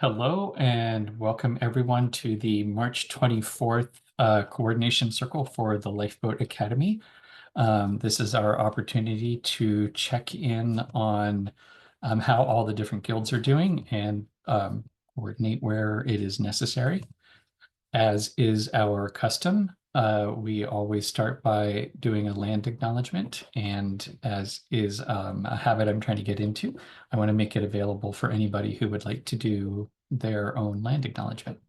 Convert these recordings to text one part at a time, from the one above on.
Hello and welcome everyone to the March 24th Coordination Circle for the Lifeboat Academy. This is our opportunity to check in on how all the different guilds are doing and coordinate where it is necessary. As is our custom, we always start by doing a land acknowledgement, and as is a habit I'm trying to get into, I want to make it available for anybody who would like to do their own land acknowledgement.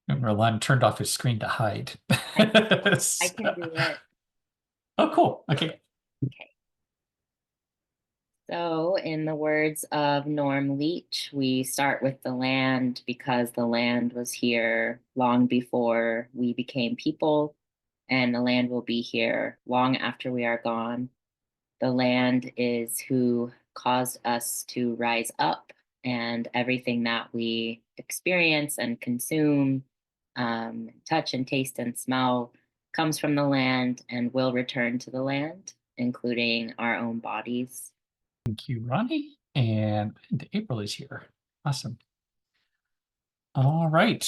And Roland turned off his screen to hide. I can do it. Oh, cool. Okay. Okay. So, in the words of Norm Leach, we start with the land because the land was here long before we became people, and the land will be here long after we are gone. The land is who caused us to rise up, and everything that we experience and consume, touch and taste and smell comes from the land and will return to the land, including our own bodies. Thank you, Ronnie. And April is here. Awesome. All right.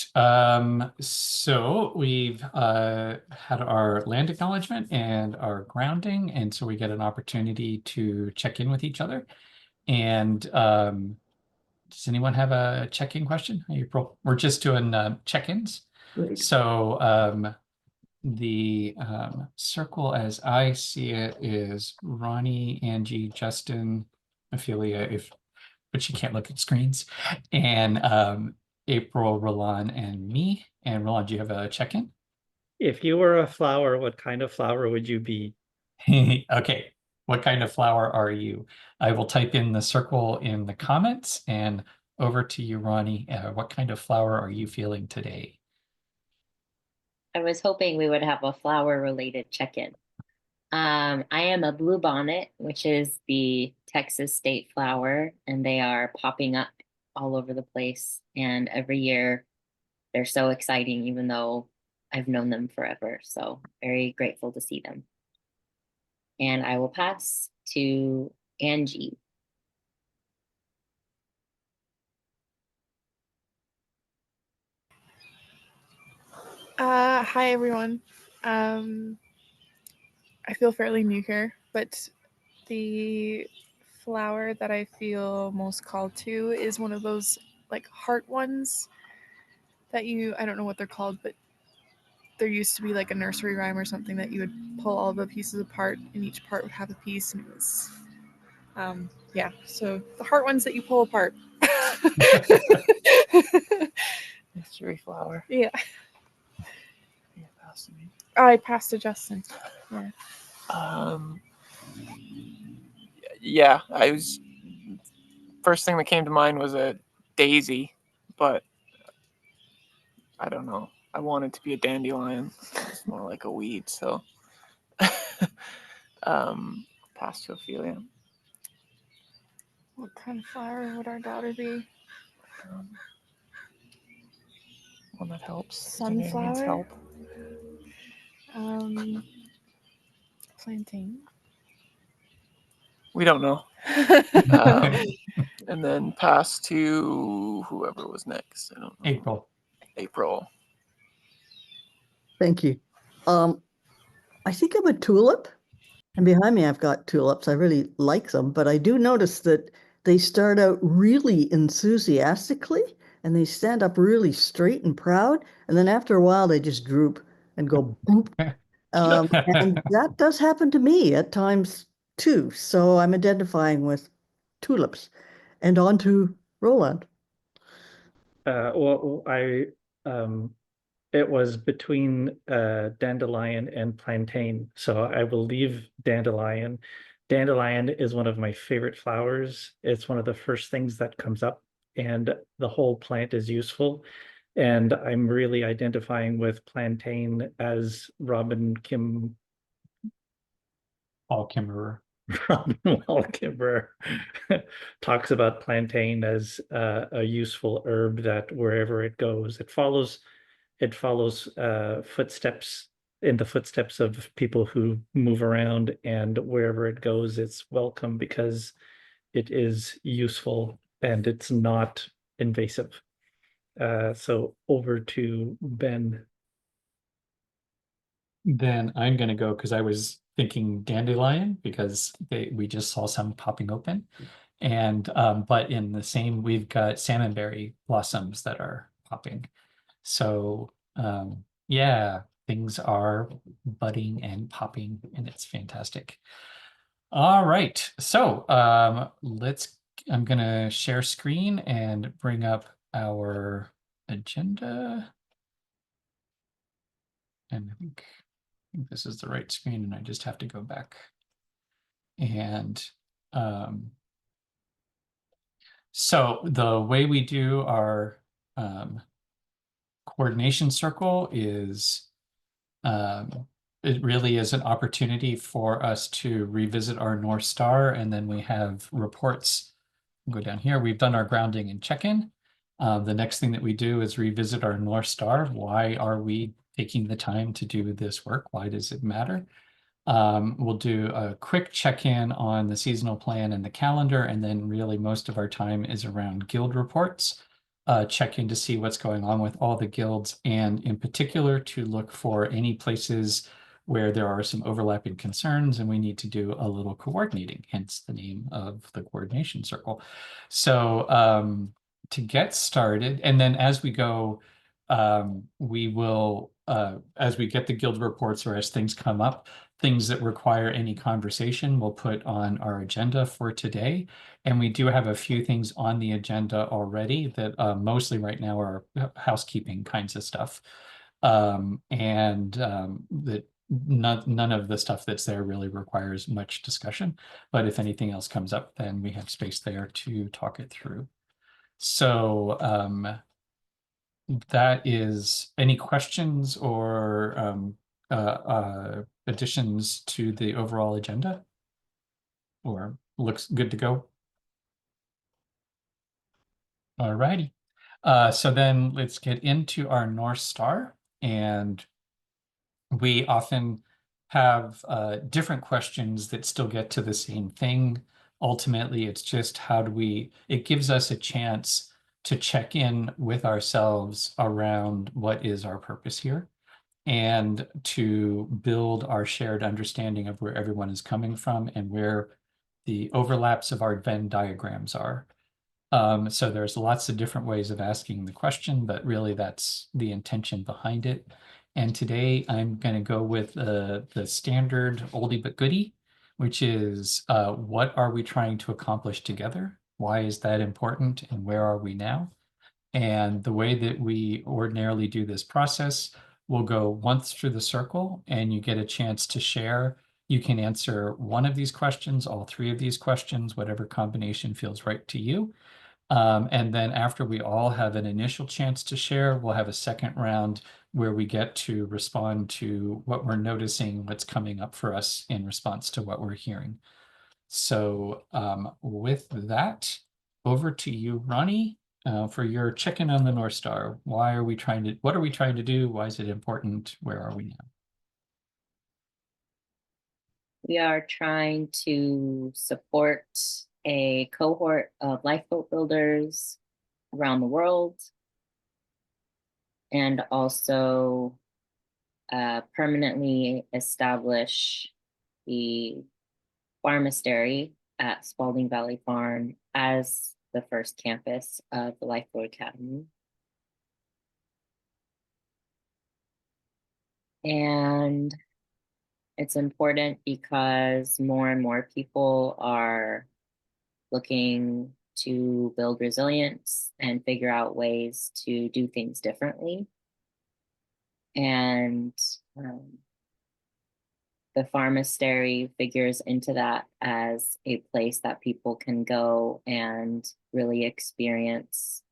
So we've had our land acknowledgement and our grounding, and so we get an opportunity to check in with each other. And does anyone have a check-in question? April, we're just doing check-ins. Great. So the circle as I see it is Ronnie, Angie, Justin, Ophelia, but she can't look at screens, and April, Roland, and me. And Roland, do you have a check-in? If you were a flower, what kind of flower would you be? Okay, what kind of flower are you? I will type in the circle in the comments, and over to you, Ronnie. What kind of flower are you feeling today? I was hoping we would have a flower related check in. I am a bluebonnet, which is the Texas state flower, and they are popping up all over the place. And every year they're so exciting, even though I've known them forever. So, very grateful to see them. And I will pass to Angie. Hi everyone. I feel fairly new here, but the flower that I feel most called to is one of those like heart ones that I don't know what they're called, but there used to be like a nursery rhyme or something that you would pull all the pieces apart and each part would have a piece, and it was yeah, so the heart ones that you pull apart. Mystery flower. Yeah. Yeah, pass to me. I passed to Justin. Yeah. Yeah, first thing that came to mind was a daisy, but I don't know. I wanted to be a dandelion. It's more like a weed, so pass to Ophelia. What kind of flower would our daughter be? One that helps. Sunflower? Needs help. Plantain. We don't know. And then pass to whoever was next. I don't know. April. April. Thank you. I think I'm a tulip, and behind me I've got tulips. I really like them, but I do notice that they start out really enthusiastically and they stand up really straight and proud, and then after a while they just droop and go boop. And that does happen to me at times too. So I'm identifying with tulips. And on to Roland. It was between dandelion and plantain, so I will leave dandelion. Dandelion is one of my favorite flowers. It's one of the first things that comes up, and the whole plant is useful. And I'm really identifying with plantain as Robin Kimmerer. Robin Wall Kimmerer talks about plantain as a useful herb that wherever it goes, it follows footsteps in the footsteps of people who move around, and wherever it goes, it's welcome because it is useful and it's not invasive. So over to Ben. Then I'm gonna go because I was thinking dandelion because we just saw some popping open. And but in the same, we've got salmonberry blossoms that are popping. So yeah, things are budding and popping, and it's fantastic. All right, so I'm gonna share screen and bring up our agenda. And I think this is the right screen, and I just have to go back. And so the way we do our coordination circle is it really is an opportunity for us to revisit our North Star, and then we have reports. Go down here. We've done our grounding and check-in. The next thing that we do is revisit our North Star. Why are we taking the time to do this work? Why does it matter? We'll do a quick check-in on the seasonal plan and the calendar, and then really most of our time is around guild reports. Check in to see what's going on with all the guilds, and in particular to look for any places where there are some overlapping concerns and we need to do a little coordinating, hence the name of the coordination circle. So to get started, and then as we go, we will, as we get the guild reports or as things come up, things that require any conversation we'll put on our agenda for today. And we do have a few things on the agenda already that mostly right now are housekeeping kinds of stuff. That none of the stuff that's there really requires much discussion. But if anything else comes up, then we have space there to talk it through. So that is, any questions or additions to the overall agenda? Or looks good to go? All righty. So then let's get into our North Star. And we often have different questions that still get to the same thing. Ultimately, it's just it gives us a chance to check in with ourselves around what is our purpose here, and to build our shared understanding of where everyone is coming from and where the overlaps of our Venn diagrams are. So there's lots of different ways of asking the question, but really that's the intention behind it. And today I'm going to go with the standard oldie but goodie, which is what are we trying to accomplish together? Why is that important? And where are we now? And the way that we ordinarily do this process, we'll go once through the circle and you get a chance to share. You can answer one of these questions, all three of these questions, whatever combination feels right to you. And then after we all have an initial chance to share, we'll have a second round where we get to respond to what we're noticing, what's coming up for us in response to what we're hearing. So with that, over to you, Ronnie, for your check-in on the North Star. What are we trying to do? Why is it important? Where are we now? We are trying to support a cohort of lifeboat builders around the world, and also permanently establish the Farmastery at Spalding Valley Farm as the first campus of the Lifeboat Academy. And it's important because more and more people are looking to build resilience and figure out ways to do things differently. And the Farmastery figures into that as a place that people can go and really experience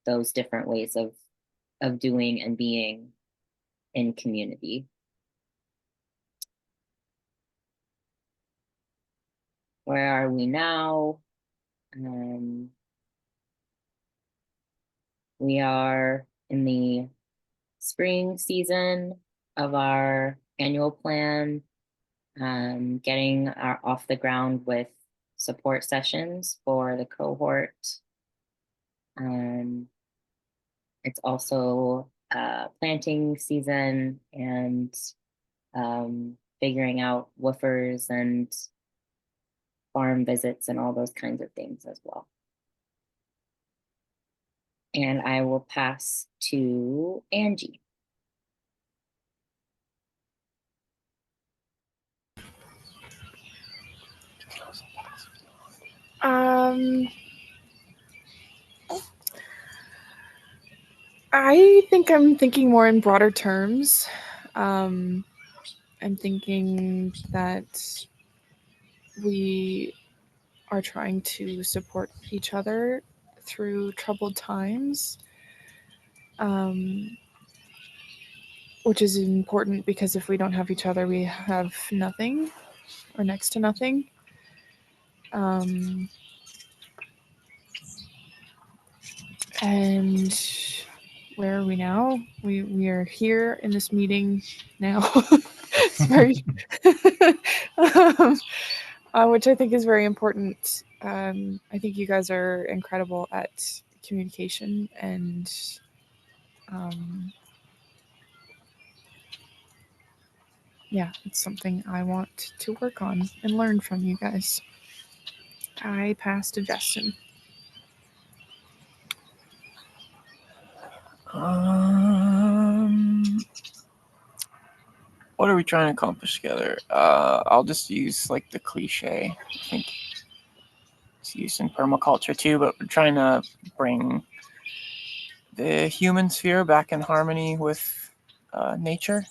those different ways of doing and being in community. Where are we now? We are in the spring season of our annual plan. getting off the ground with support sessions for the cohort. It's also planting season and figuring out woofers and farm visits and all those kinds of things as well. And I will pass to Angie. I think I'm thinking more in broader terms. I'm thinking that we are trying to support each other through troubled times, which is important because if we don't have each other, we have nothing or next to nothing. And where are we now? We are here in this meeting now. It's very, which I think is very important. I think you guys are incredible at communication and yeah, it's something I want to work on and learn from you guys. I pass to Justin. What are we trying to accomplish together? I'll just use like the cliche. I think it's used in permaculture too, but we're trying to bring the human sphere back in harmony with nature.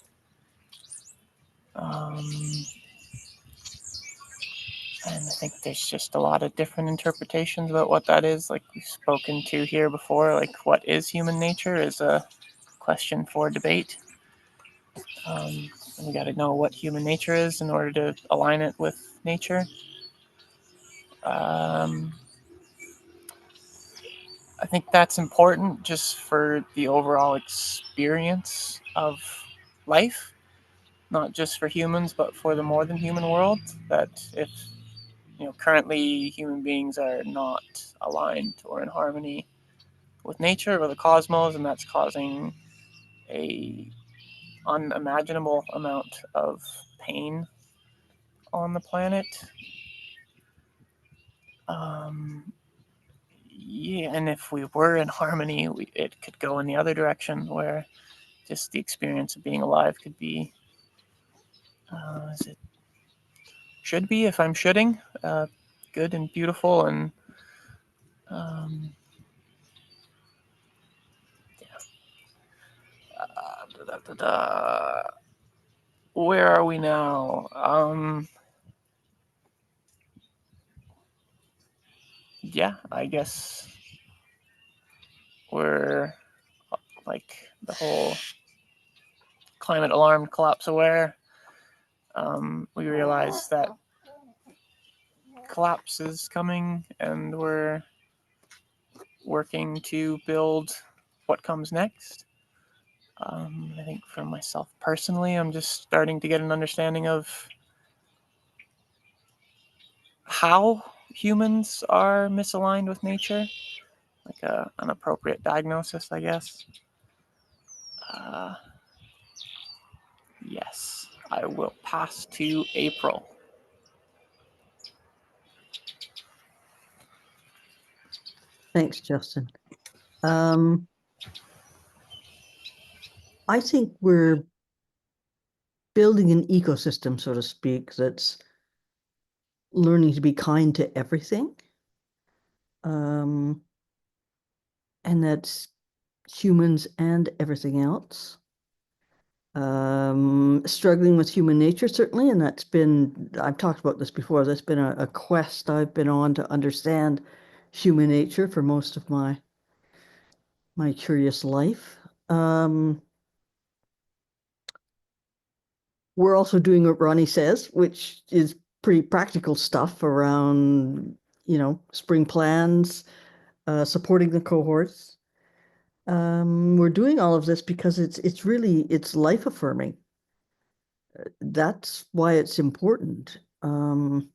And I think there's just a lot of different interpretations about what that is. Like we've spoken to here before, like what is human nature is a question for debate. And we got to know what human nature is in order to align it with nature. I think that's important just for the overall experience of life, not just for humans, but for the more than human world. That if currently human beings are not aligned or in harmony with nature or the cosmos, and that's causing a unimaginable amount of pain on the planet. Yeah, and if we were in harmony, it could go in the other direction where just the experience of being alive could be, should be, if I'm shoulding, good and beautiful and where are we now? Yeah, I guess we're like the whole climate alarmed, collapse aware. We realize that collapse is coming and we're working to build what comes next. I think for myself personally, I'm just starting to get an understanding of how humans are misaligned with nature, like an appropriate diagnosis, I guess. Yes, I will pass to April. Thanks, Justin. I think we're building an ecosystem, so to speak, that's learning to be kind to everything. And that's humans and everything else. Struggling with human nature, certainly, and I've talked about this before, that's been a quest I've been on to understand human nature for most of my curious life. We're also doing what Ronnie says, which is pretty practical stuff around, spring plans, supporting the cohorts. We're doing all of this because it's life affirming. That's why it's important. And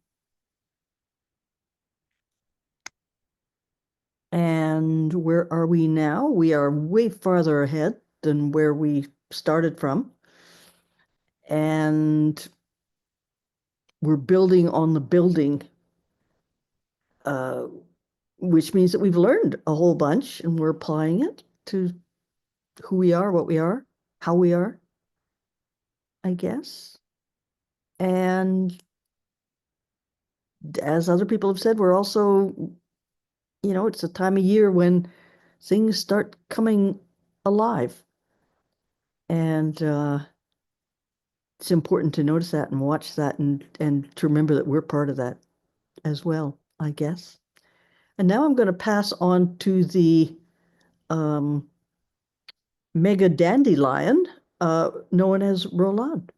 where are we now? We are way farther ahead than where we started from. And we're building on the building, which means that we've learned a whole bunch and we're applying it to who we are, what we are, how we are, I guess. And as other people have said, we're also, it's a time of year when things start coming alive. And it's important to notice that and watch that and to remember that we're part of that as well, I guess. And now I'm going to pass on to the mega dandelion, known as Roland,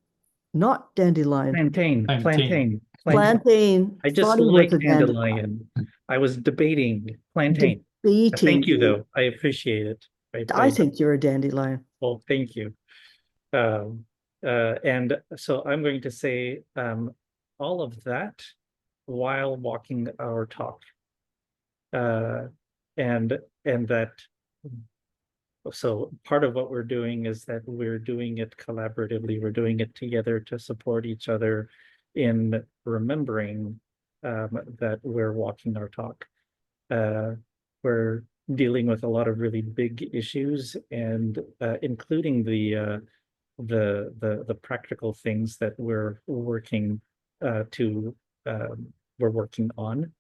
not dandelion. Plantain, plantain, Plantain. I just thought he was like a dandelion. I was debating plantain. Debating. Thank you, though. I appreciate it. I think you're a dandelion. Well, thank you. And so I'm going to say all of that while walking our talk. And that, so part of what we're doing is that we're doing it collaboratively. We're doing it together to support each other in remembering that we're walking our talk. We're dealing with a lot of really big issues, and including the practical things that we're working on.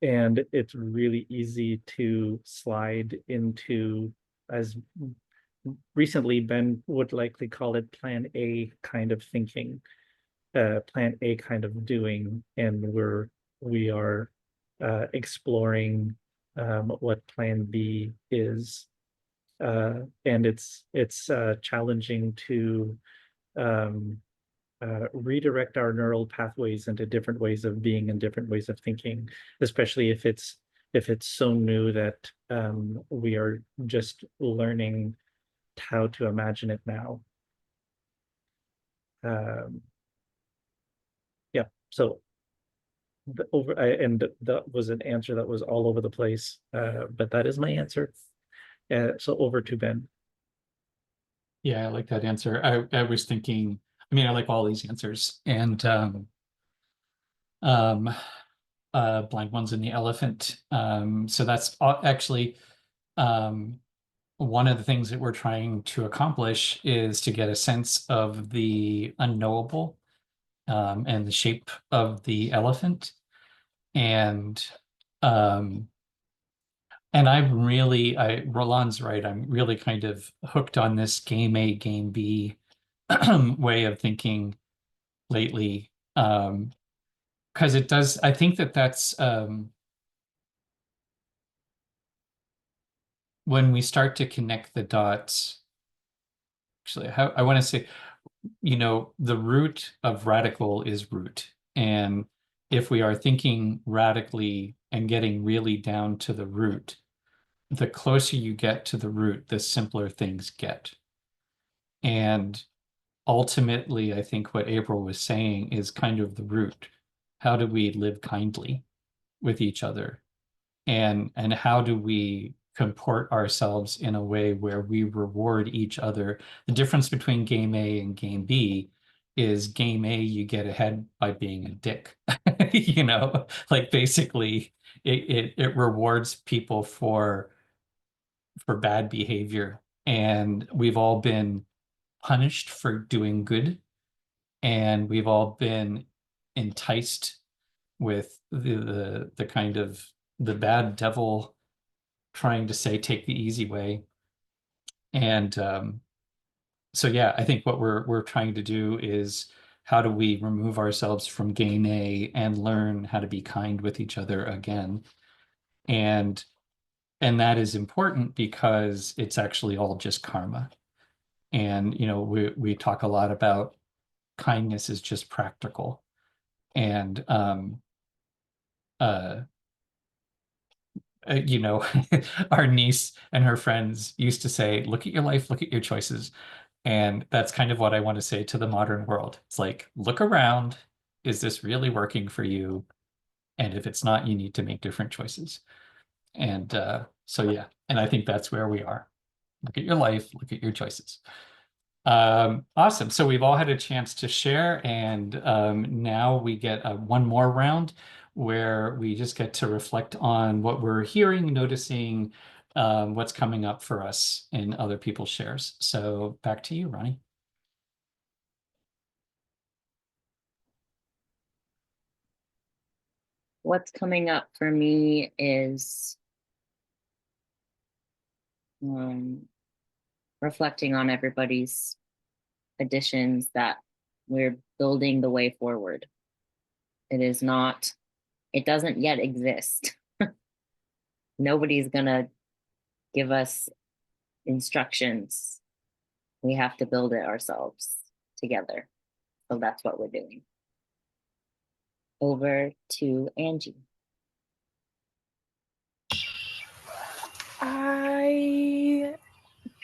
And it's really easy to slide into, as recently Ben would likely call it, plan A kind of thinking, plan A kind of doing, and we are exploring what plan B is. And it's challenging to redirect our neural pathways into different ways of being and different ways of thinking, especially if it's so new that we are just learning how to imagine it now. Yeah, so and that was an answer that was all over the place, but that is my answer. So over to Ben. Yeah, I like that answer. I was thinking, I mean, I like all these answers, and blind ones and the elephant. So that's actually one of the things that we're trying to accomplish is to get a sense of the unknowable and the shape of the elephant. And Roland's right, I'm really kind of hooked on this game A, game B way of thinking lately. Because it does, I think that's when we start to connect the dots. Actually, I want to say, the root of radical is root. And if we are thinking radically and getting really down to the root, the closer you get to the root, the simpler things get. And ultimately, I think what April was saying is kind of the root. How do we live kindly with each other? And how do we comport ourselves in a way where we reward each other? The difference between game A and game B is game A, you get ahead by being a dick. Like basically it rewards people for bad behavior. And we've all been punished for doing good. And we've all been enticed with the kind of the bad devil trying to say, take the easy way. And so, yeah, I think what we're trying to do is how do we remove ourselves from game A and learn how to be kind with each other again? And that is important because it's actually all just karma. And, we talk a lot about kindness is just practical. And, our niece and her friends used to say, look at your life, look at your choices. And that's kind of what I want to say to the modern world. It's like, look around. Is this really working for you? And if it's not, you need to make different choices. And so, yeah, and I think that's where we are. Look at your life, look at your choices. Awesome. So we've all had a chance to share, and now we get one more round where we just get to reflect on what we're hearing, noticing, what's coming up for us in other people's shares. So back to you, Ronnie. What's coming up for me is reflecting on everybody's additions, that we're building the way forward. It doesn't yet exist. Nobody's gonna give us instructions. We have to build it ourselves together. So that's what we're doing. Over to Angie. I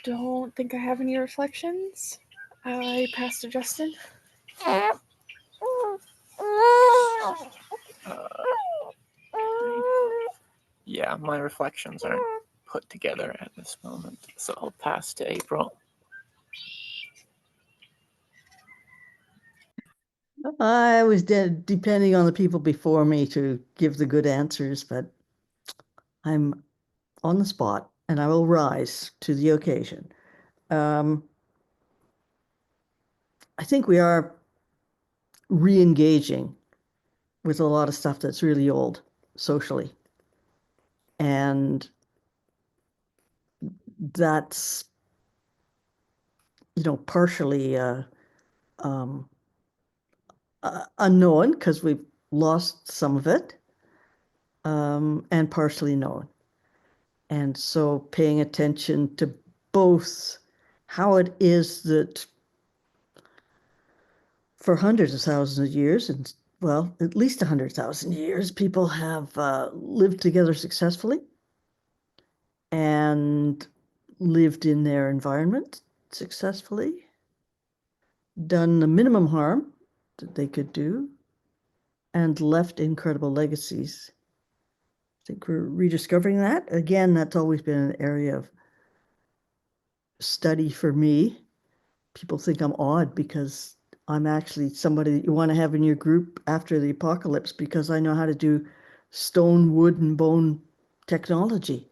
don't think I have any reflections. I pass to Justin. Yeah, my reflections aren't put together at this moment, so I'll pass to April. I was depending on the people before me to give the good answers, but I'm on the spot and I will rise to the occasion. I think we are re-engaging with a lot of stuff that's really old socially. And that's, partially unknown because we've lost some of it, and partially known. And so paying attention to both how it is that for hundreds of thousands of years, and well, at least 100,000 years, people have lived together successfully and lived in their environment successfully, done the minimum harm that they could do, and left incredible legacies. I think we're rediscovering that. Again, that's always been an area of study for me. People think I'm odd because I'm actually somebody that you want to have in your group after the apocalypse because I know how to do stone, wood, and bone technology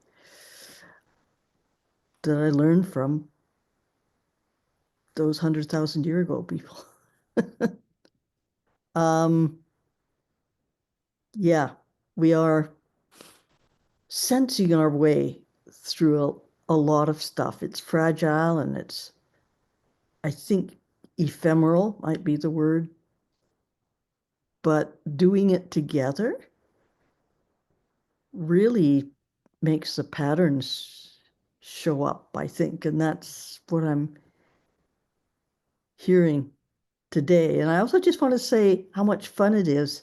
that I learned from those 100,000 year ago people. Yeah, we are sensing our way through a lot of stuff. It's fragile and it's, I think, ephemeral might be the word, but doing it together really makes the patterns show up, I think, and that's what I'm hearing today. And I also just want to say how much fun it is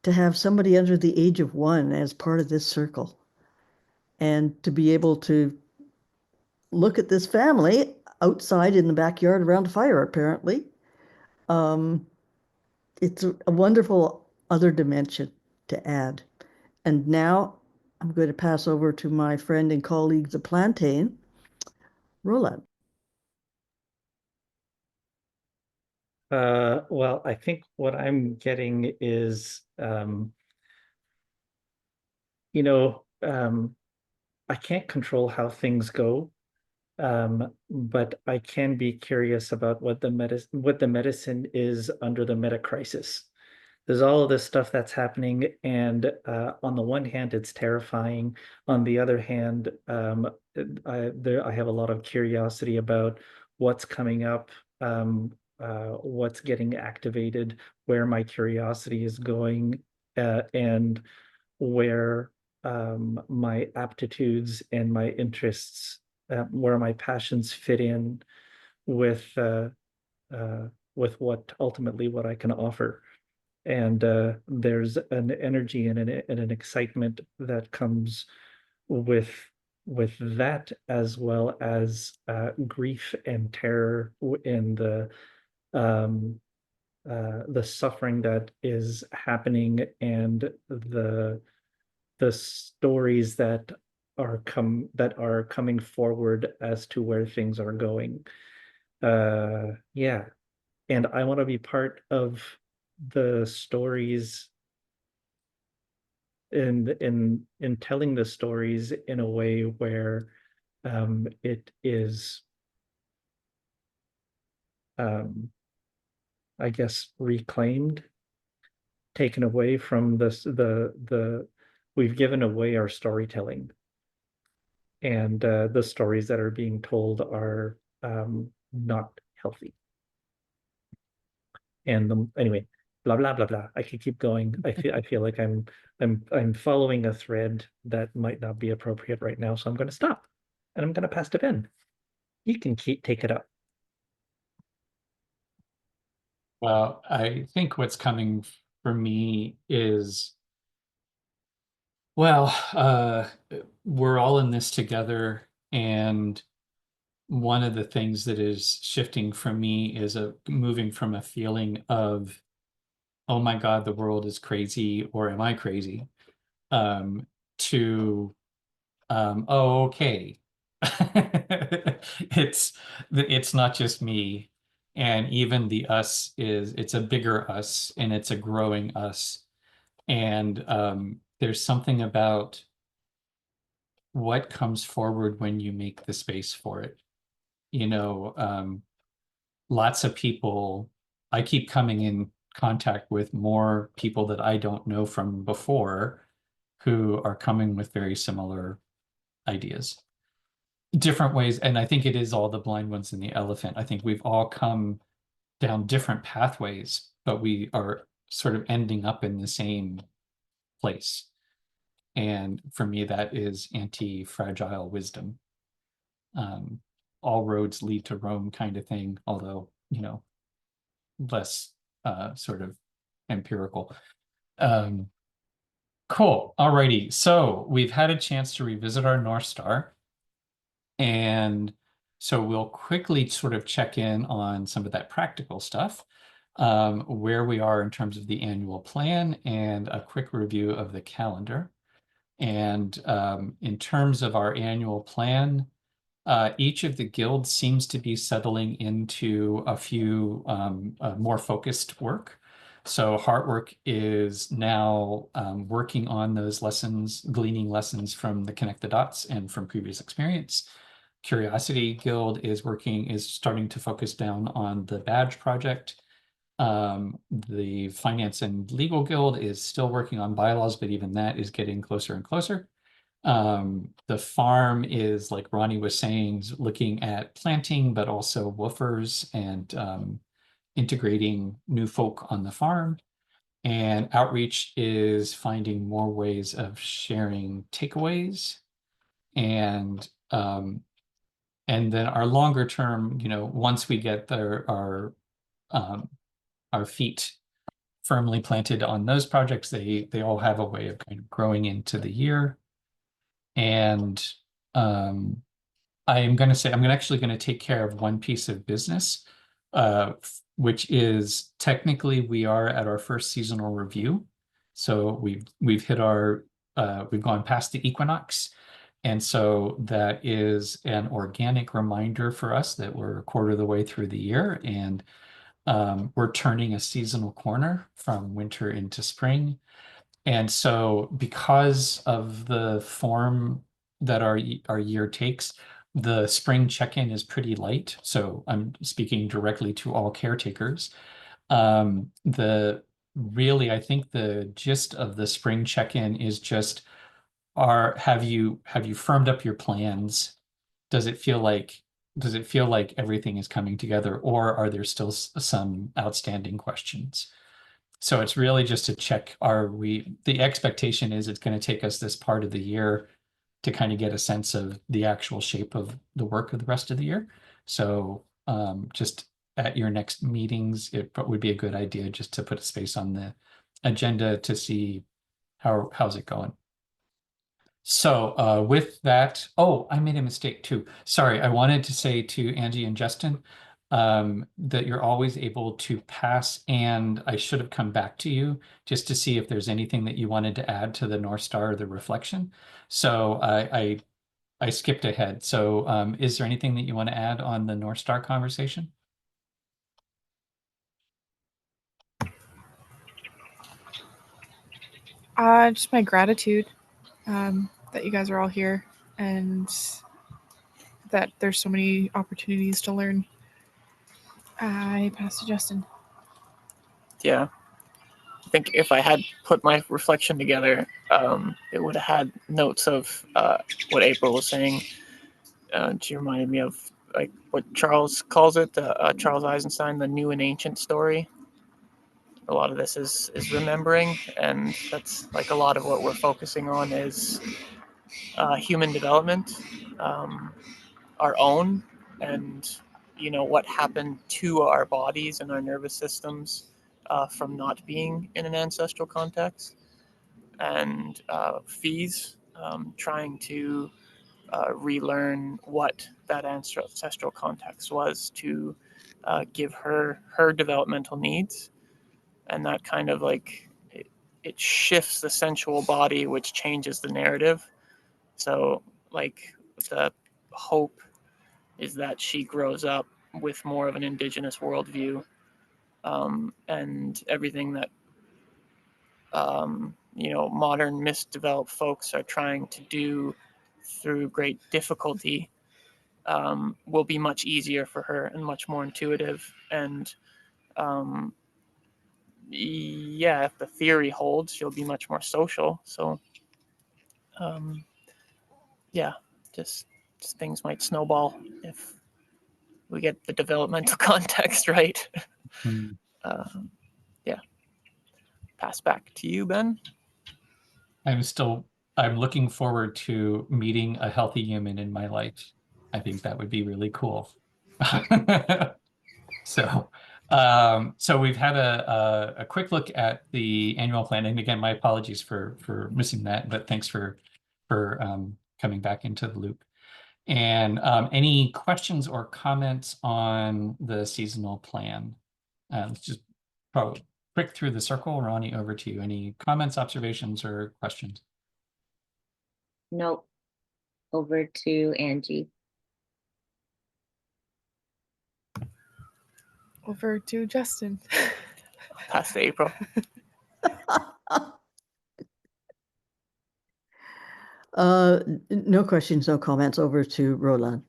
to have somebody under the age of 1 as part of this circle and to be able to look at this family outside in the backyard around a fire, apparently. It's a wonderful other dimension to add. And now I'm going to pass over to my friend and colleague, the plantain, Roland. Well, I think what I'm getting is, I can't control how things go, but I can be curious about what the medicine is under the meta crisis. There's all of this stuff that's happening, and on the one hand, it's terrifying. On the other hand, I have a lot of curiosity about what's coming up, what's getting activated, where my curiosity is going, and where my aptitudes and my interests, where my passions fit in with what ultimately what I can offer. And there's an energy and an excitement that comes with with that, as well as grief and terror in the suffering that is happening, and the stories that are coming forward as to where things are going. Yeah, and I want to be part of the stories in telling the stories in a way where it is I guess reclaimed, taken away from the we've given away our storytelling, and the stories that are being told are not healthy. And anyway, blah blah blah blah. I could keep going. I feel like I'm following a thread that might not be appropriate right now, so I'm going to stop, and I'm going to pass to Ben. You can take it up. Well, I think what's coming for me is, well, we're all in this together, and one of the things that is shifting for me is moving from a feeling of, oh my God, the world is crazy, or am I crazy? To, oh, okay. It's not just me. And even the us it's a bigger us, and it's a growing us. And there's something about what comes forward when you make the space for it. You know, lots of people, I keep coming in contact with more people that I don't know from before, who are coming with very similar ideas, different ways. And I think it is all the blind ones and the elephant. I think we've all come down different pathways, but we are sort of ending up in the same place. And for me, that is anti-fragile wisdom. All roads lead to Rome kind of thing, although, you know, less sort of empirical. Cool. Alrighty. So we've had a chance to revisit our North Star. And so we'll quickly sort of check in on some of that practical stuff, where we are in terms of the annual plan, and a quick review of the calendar. And in terms of our annual plan, each of the guilds seems to be settling into a few more focused work. So Heartwork is now working on those lessons, gleaning lessons from the Connect the Dots and from previous experience. Curiosity Guild is starting to focus down on the badge project. The Finance and Legal Guild is still working on bylaws, but even that is getting closer and closer. The farm is, like Ronnie was saying, looking at planting, but also woofers and integrating new folk on the farm. And outreach is finding more ways of sharing takeaways. And then our longer term, you know, once we get our feet firmly planted on those projects, they all have a way of kind of growing into the year. And I am going to say, I'm actually going to take care of one piece of business, which is technically we are at our first seasonal review. So we've hit we've gone past the equinox. And so that is an organic reminder for us that we're a quarter of the way through the year, and we're turning a seasonal corner from winter into spring. And so because of the form that our year takes, the spring check-in is pretty light. So I'm speaking directly to all caretakers. Really, I think the gist of the spring check-in is just, have you firmed up your plans? Does it feel like everything is coming together, or are there still some outstanding questions? So it's really just to check, the expectation is it's going to take us this part of the year to kind of get a sense of the actual shape of the work of the rest of the year. So just at your next meetings, it would be a good idea just to put a space on the agenda to see how's it going. So with that, oh, I made a mistake too. Sorry, I wanted to say to Angie and Justin that you're always able to pass, and I should have come back to you just to see if there's anything that you wanted to add to the North Star or the reflection. So I skipped ahead. So is there anything that you want to add on the North Star conversation? Just my gratitude that you guys are all here and that there's so many opportunities to learn. I pass to Justin. Yeah. I think if I had put my reflection together, it would have had notes of what April was saying. She reminded me of like what Charles calls it, Charles Eisenstein, the new and ancient story. A lot of this is remembering, and that's like a lot of what we're focusing on is human development, our own, and what happened to our bodies and our nervous systems from not being in an ancestral context, and fees trying to relearn what that ancestral context was to give her developmental needs, and that kind of like it shifts the sensual body, which changes the narrative. So like the hope is that she grows up with more of an indigenous worldview, and everything that modern misdeveloped folks are trying to do through great difficulty will be much easier for her and much more intuitive. And yeah, if the theory holds, she'll be much more social. So yeah, just things might snowball if we get the developmental context right. Hmm. Yeah. Pass back to you, Ben. I'm looking forward to meeting a healthy human in my life. I think that would be really cool. So we've had a quick look at the annual plan, and again, my apologies for missing that, but thanks for coming back into the loop. And any questions or comments on the seasonal plan? Let's just probably quick through the circle. Ronnie, over to you. Any comments, observations, or questions? Nope. Over to Angie. Over to Justin. Pass to April. No questions, no comments. Over to Roland.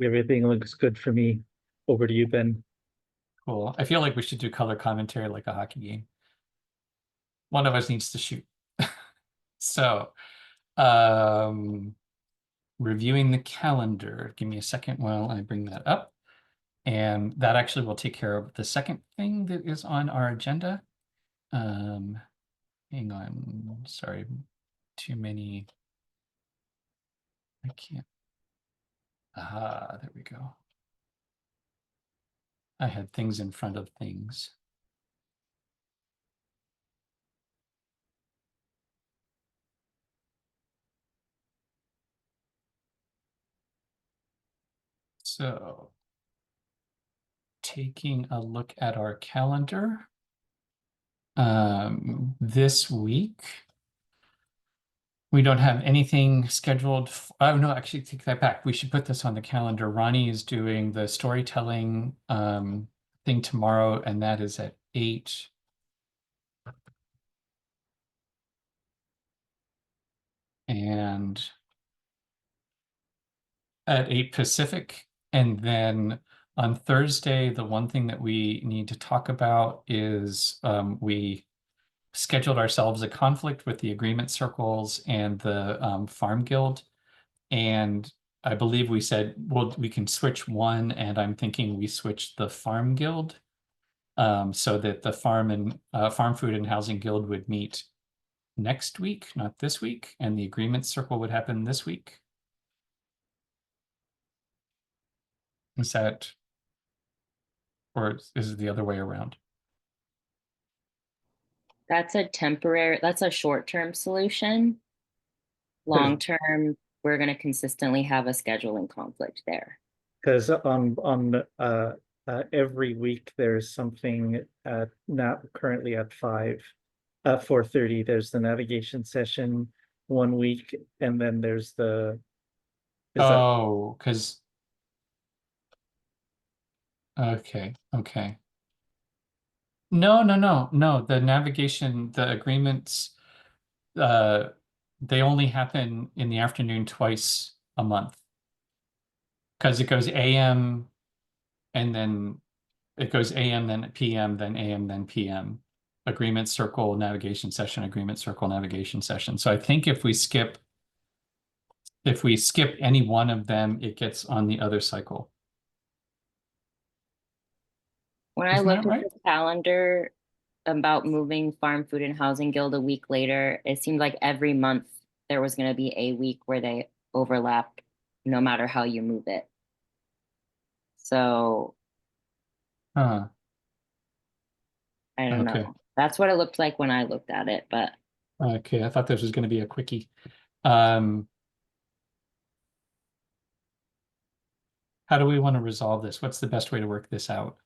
Everything looks good for me. Over to you, Ben. Cool. I feel like we should do color commentary like a hockey game. One of us needs to shoot. So, reviewing the calendar. Give me a second while I bring that up. And that actually will take care of the second thing that is on our agenda. Hang on, sorry, too many. I can't. Ah, there we go. I had things in front of things. So, taking a look at our calendar. This week, we don't have anything scheduled. Oh, no, actually, take that back. We should put this on the calendar. Ronnie is doing the storytelling thing tomorrow, and that is at 8. And at 8 Pacific. And then on Thursday, the one thing that we need to talk about is we scheduled ourselves a conflict with the agreement circles and the farm guild. And I believe we said, well, we can switch one, and I'm thinking we switch the farm guild so that the farm food and housing guild would meet next week, not this week, and the agreement circle would happen this week. Is that, or is it the other way around? That's a short-term solution. long term, we're going to consistently have a scheduling conflict there. Because on every week there's something now currently at 4:30. There's the navigation session one week, and then there's the Oh, because okay. No. The navigation, the agreements, they only happen in the afternoon twice a month. Because it goes AM and then it goes AM, then PM, then AM, then PM. Agreement circle navigation session, agreement circle navigation session. So I think if we skip any one of them, it gets on the other cycle. When I Isn't that looked right? at the calendar about moving Farm Food and Housing Guild a week later, it seemed like every month there was going to be a week where they overlap, no matter how you move it. So Huh. I don't Okay. know. That's what it looked like when I looked at it, but Okay, I thought this was going to be a quickie. How do we want to resolve this? What's the best way to work this out?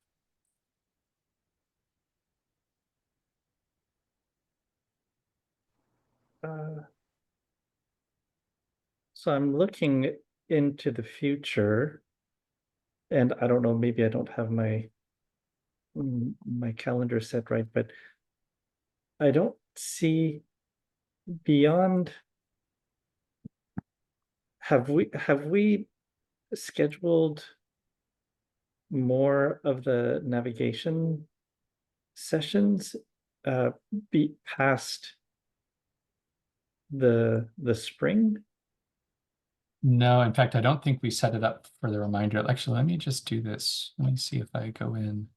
So I'm looking into the future, and I don't know, maybe I don't have my calendar set right, but I don't see beyond. Have we scheduled more of the navigation sessions be past the spring? No, in fact, I don't think we set it up for the reminder. Actually, let me just do this. Let me see if I go in.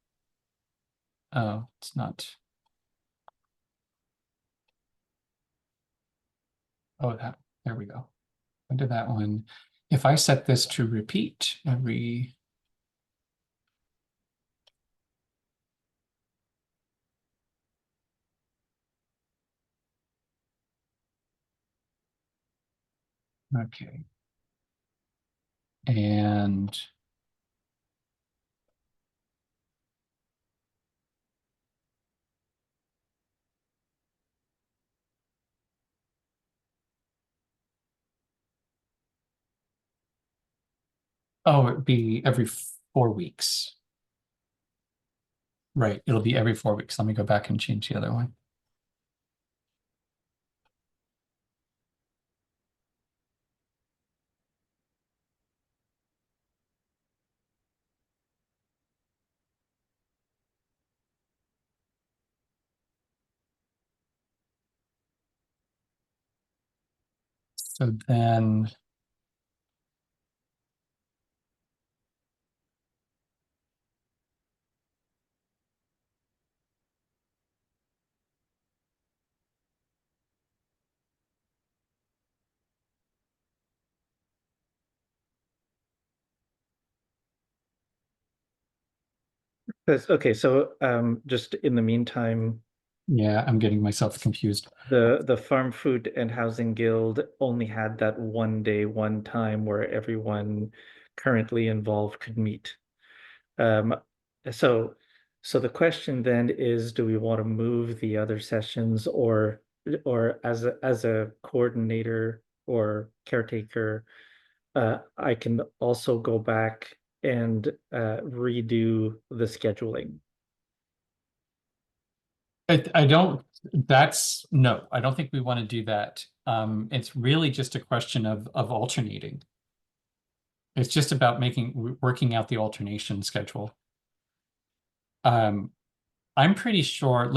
Oh, it's not. Oh, there we go. Under that one. If I set this to repeat every. Okay. And oh, it'd be every 4 weeks. Right, it'll be every 4 weeks. Let me go back and change the other one. So then Okay, so just in the meantime, yeah, I'm getting myself confused. the Farm Food and Housing Guild only had that one day, one time where everyone currently involved could meet. So the question then is, do we want to move the other sessions, or as a coordinator or caretaker, I can also go back and redo the scheduling? I don't, no, I don't think we want to do that. It's really just a question of alternating. It's just about working out the alternation schedule. I'm pretty sure,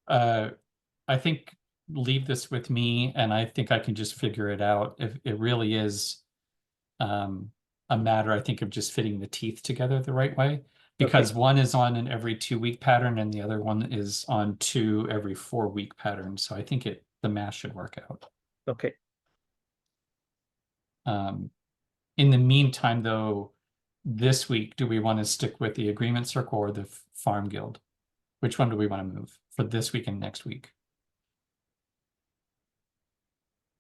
I think leave this with me, and I think I can just figure it out. If it really is a matter, I think, of just fitting the teeth together the right way. Because one is on an every 2-week pattern and the other one is on 2 every 4-week pattern. So I think the math should work out. Okay. In the meantime, though, this week, do we want to stick with the agreement circle or the farm guild? Which one do we want to move for this week and next week?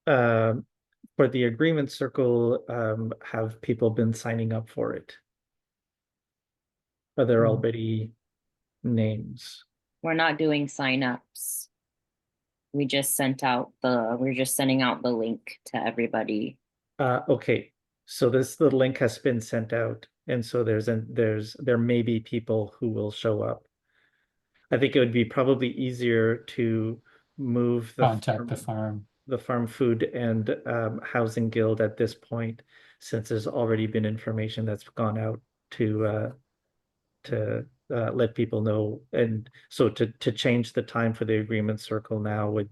for the agreement circle, have people been signing up for it? Are there already names? We're not doing signups. We're just sending out the link to everybody. Okay, so the link has been sent out, and so there may be people who will show up. I think it would be probably easier to move Contact the farm. the Farm Food and Housing Guild at this point, since there's already been information that's gone out to let people know. And so to change the time for the agreement circle now would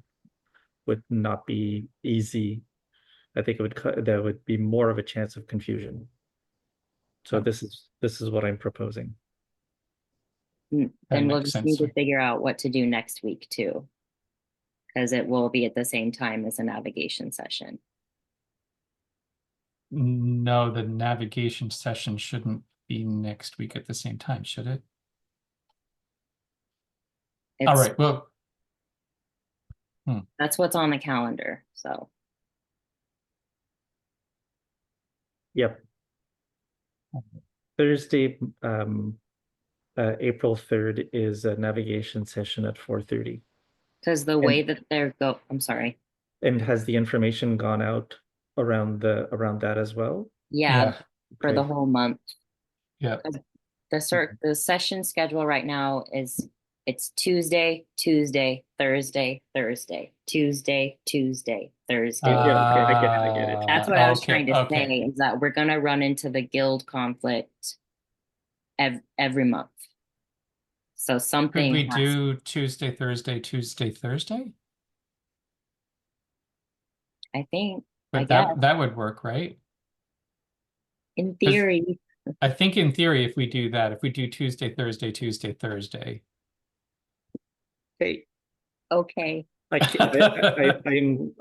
not be easy. I think there would be more of a chance of confusion. So this is what I'm proposing. Then we'll makes just need sense. to figure out what to do next week too. Because it will be at the same time as a navigation session. No, the navigation session shouldn't be next week at the same time, should it? All right, well. That's what's on the calendar, so. Yep. Thursday, April 3rd is a navigation session at 4:30. Because the way that I'm sorry. And has the information gone out around that as well? Yeah, for the Okay. whole month. Yeah. The session schedule right now it's Tuesday, Thursday, Tuesday, Thursday. I get it. That's what I was Okay, trying to okay. say, is that we're gonna run into the guild conflict every month. So Could something we has- do Tuesday, Thursday, Thursday? I think, But guess, that would work, right? in theory, I think in theory, if we do that, if we do Tuesday, Thursday. Hey, okay. I'm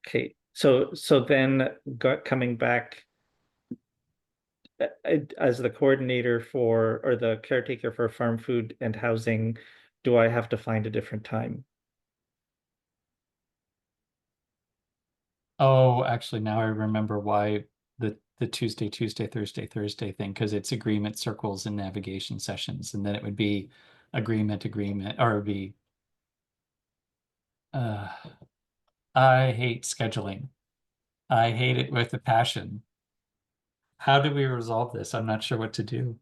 okay. So then coming back as the coordinator or the caretaker for Farm Food and Housing, do I have to find a different time? Oh, actually, now I remember why the Tuesday, Thursday thing, because it's agreement circles and navigation sessions, and then it would be agreement, or it would be I hate scheduling. I hate it with a passion. How do we resolve this? I'm not sure what to do.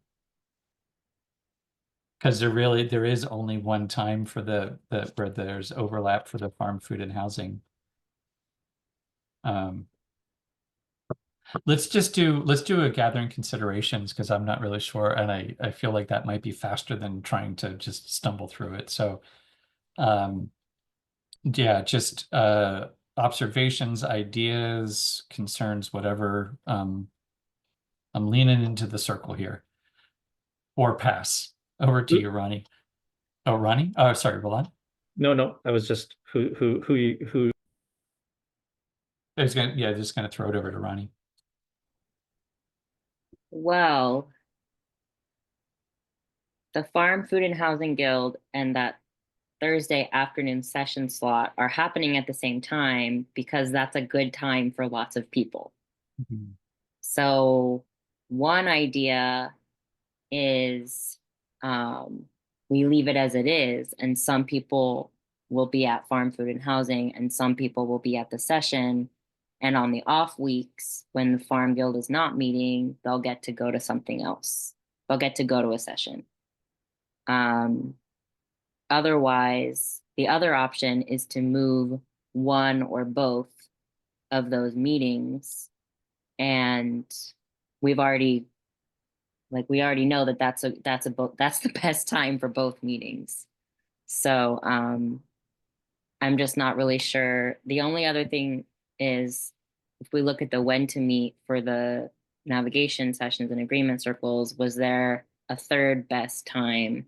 Because there is only one time for where there's overlap for the Farm Food and Housing. Let's do a gathering considerations, because I'm not really sure, and I feel like that might be faster than trying to just stumble through it. So yeah, just observations, ideas, concerns, whatever. I'm leaning into the circle here. Or pass. Over to you, Ronnie. Oh, Ronnie? Oh, sorry, Roland. No, I was just who I was just gonna throw it over to Ronnie. Well, the Farm Food and Housing Guild and that Thursday afternoon session slot are happening at the same time because that's a good time for lots of people. Mhm. So one idea is we leave it as it is, and some people will be at Farm Food and Housing and some people will be at the session. And on the off weeks, when the Farm Guild is not meeting, they'll get to go to something else. They'll get to go to a session. Otherwise, the other option is to move one or both of those meetings. And we already know that that's the best time for both meetings. So I'm just not really sure. The only other thing is, if we look at the when to meet for the navigation sessions and agreement circles, was there a third best time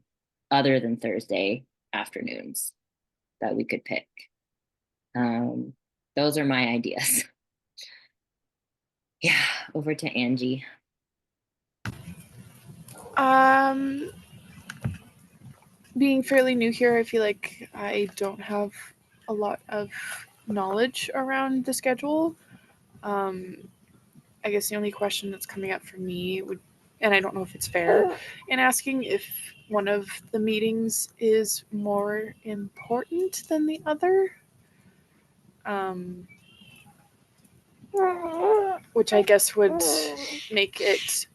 other than Thursday afternoons that we could pick? Those are my ideas. Yeah, over to Angie. Being fairly new here, I feel like I don't have a lot of knowledge around the schedule. I guess the only question that's coming up for me would, and I don't know if it's fair, in asking if one of the meetings is more important than the other. Which I guess would make it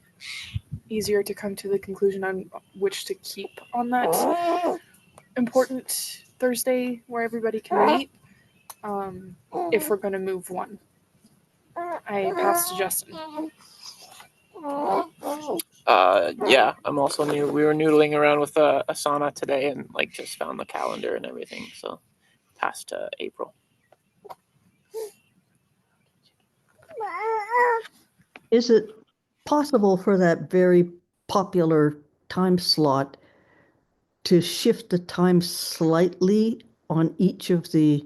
easier to come to the conclusion on which to keep on that important Thursday where everybody can meet, if we're going to move one. I pass to Justin. Yeah, I'm also new. We were noodling around with Asana today and like just found the calendar and everything. So past April. Is it possible for that very popular time slot to shift the time slightly on each of the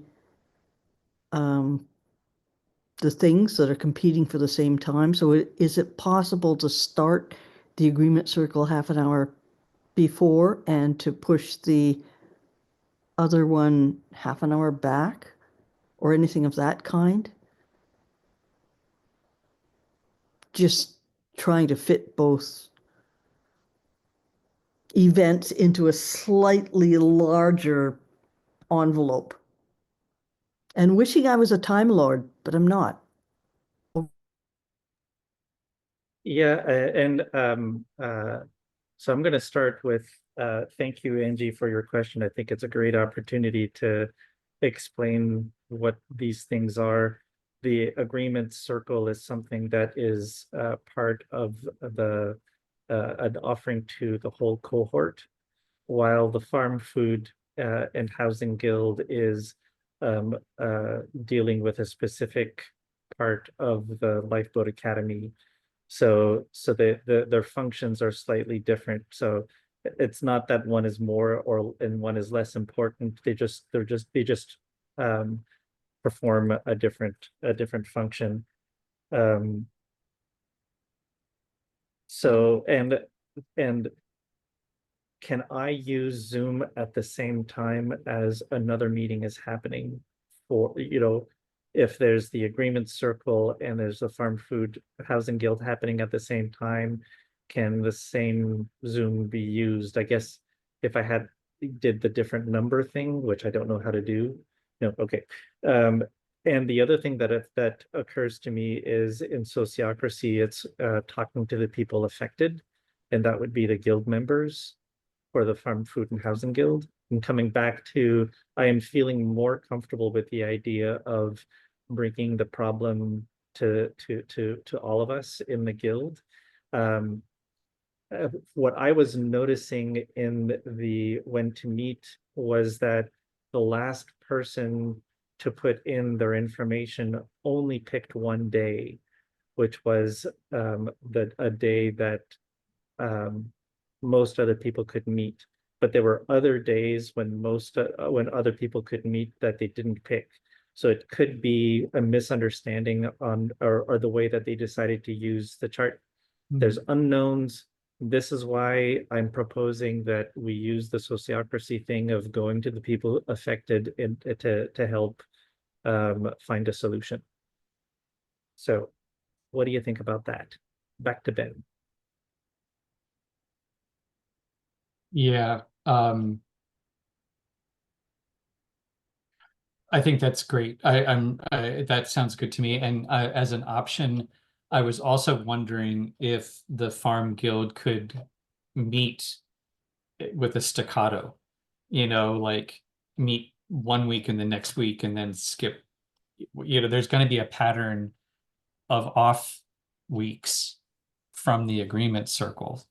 things that are competing for the same time? So is it possible to start the agreement circle half an hour before and to push the other one half an hour back or anything of that kind? Just trying to fit both events into a slightly larger envelope. And wishing I was a Time Lord, but I'm not. Yeah, so I'm going to start with thank you, Angie, for your question. I think it's a great opportunity to explain what these things are. The agreement circle is something that is part of an offering to the whole cohort, while the Farm Food and Housing Guild is dealing with a specific part of the Lifeboat Academy. So their functions are slightly different. So it's not that one is more and one is less important. They just perform a different function. So and can I use Zoom at the same time as another meeting is happening? For, if there's the agreement circle and there's the Farm Food Housing Guild happening at the same time, can the same Zoom be used? I guess if I did the different number thing, which I don't know how to do. No, okay. And the other thing that occurs to me is in Sociocracy, it's talking to the people affected, and that would be the guild members for the Farm Food and Housing Guild. And coming back to, I am feeling more comfortable with the idea of bringing the problem to all of us in the guild. What I was noticing in the when to meet was that the last person to put in their information only picked one day, which was a day that most other people could meet. But there were other days when when other people could meet that they didn't pick. So it could be a misunderstanding on or the way that they decided to use the chart. There's unknowns. This is why I'm proposing that we use the Sociocracy thing of going to the people affected to help find a solution. So what do you think about that? Back to Ben. Yeah, I think that's great. That sounds good to me. And as an option, I was also wondering if the Farm Guild could meet with a staccato, like meet 1 week and the next week and then skip. There's going to be a pattern of off weeks from the agreement circle,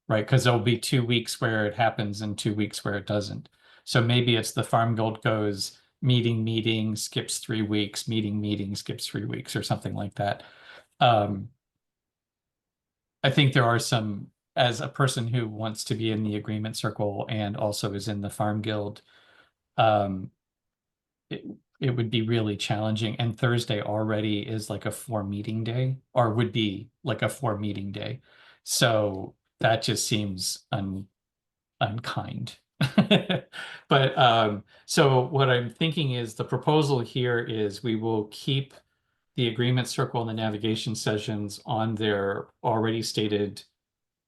right? Because there'll be 2 weeks where it happens and 2 weeks where it doesn't. So maybe it's the Farm Guild goes meeting, skips 3 weeks, meeting, skips 3 weeks, or something like that. I think there are some, as a person who wants to be in the agreement circle and also is in the Farm Guild, it would be really challenging. And Thursday already is like a 4 meeting day, or would be like a 4 meeting day. So that just seems unkind But so what I'm thinking is the proposal here is we will keep the agreement circle and the navigation sessions on their already stated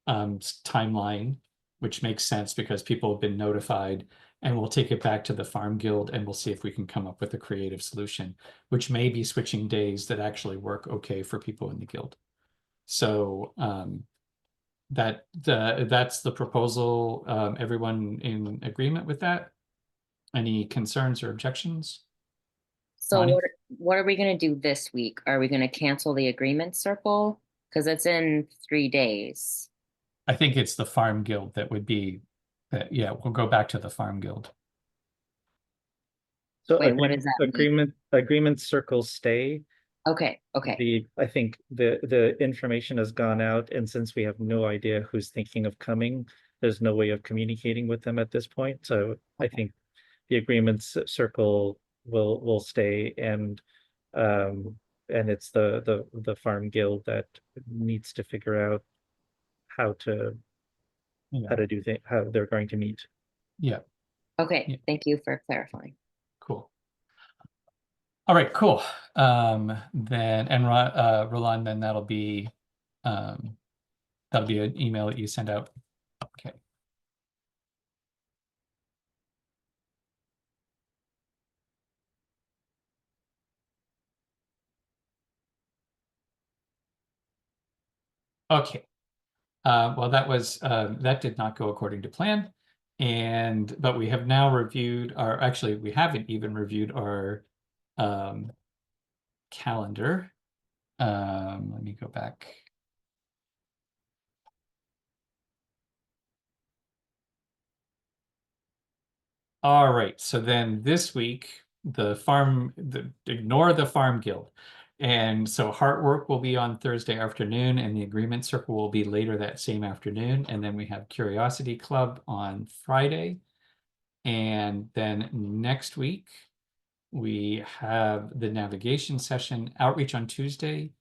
timeline, which makes sense because people have been notified, and we'll take it back to the Farm Guild and we'll see if we can come up with a creative solution, which may be switching days that actually work okay for people in the guild. So that's the proposal. Everyone in agreement with that? Any concerns or objections? So Ronnie? what are we gonna do this week? Are we gonna cancel the agreement circle? Because it's in 3 days. I think it's the Farm Guild that would be that. Yeah, we'll go back to the Farm Guild. So Wait, what does that mean? agreement circles stay. Okay, okay, I think the information has gone out, and since we have no idea who's thinking of coming, there's no way of communicating with them at this point. So I think the agreements circle will stay, and it's the Farm Guild that needs to figure out how to do things, how they're going to meet. Yeah, okay. Yeah. Thank you for clarifying. cool. All right, cool. Then and Roland, then that'll be an email that you send out. Okay. Okay. Well, that did not go according to plan. But we have now reviewed actually, we haven't even reviewed our calendar. Let me go back. All right, so then this week, ignore the Farm Guild. And so Heartwork will be on Thursday afternoon, and the Agreement Circle will be later that same afternoon. And then we have Curiosity Club on Friday. And then next week, we have the navigation session, outreach on Tuesday,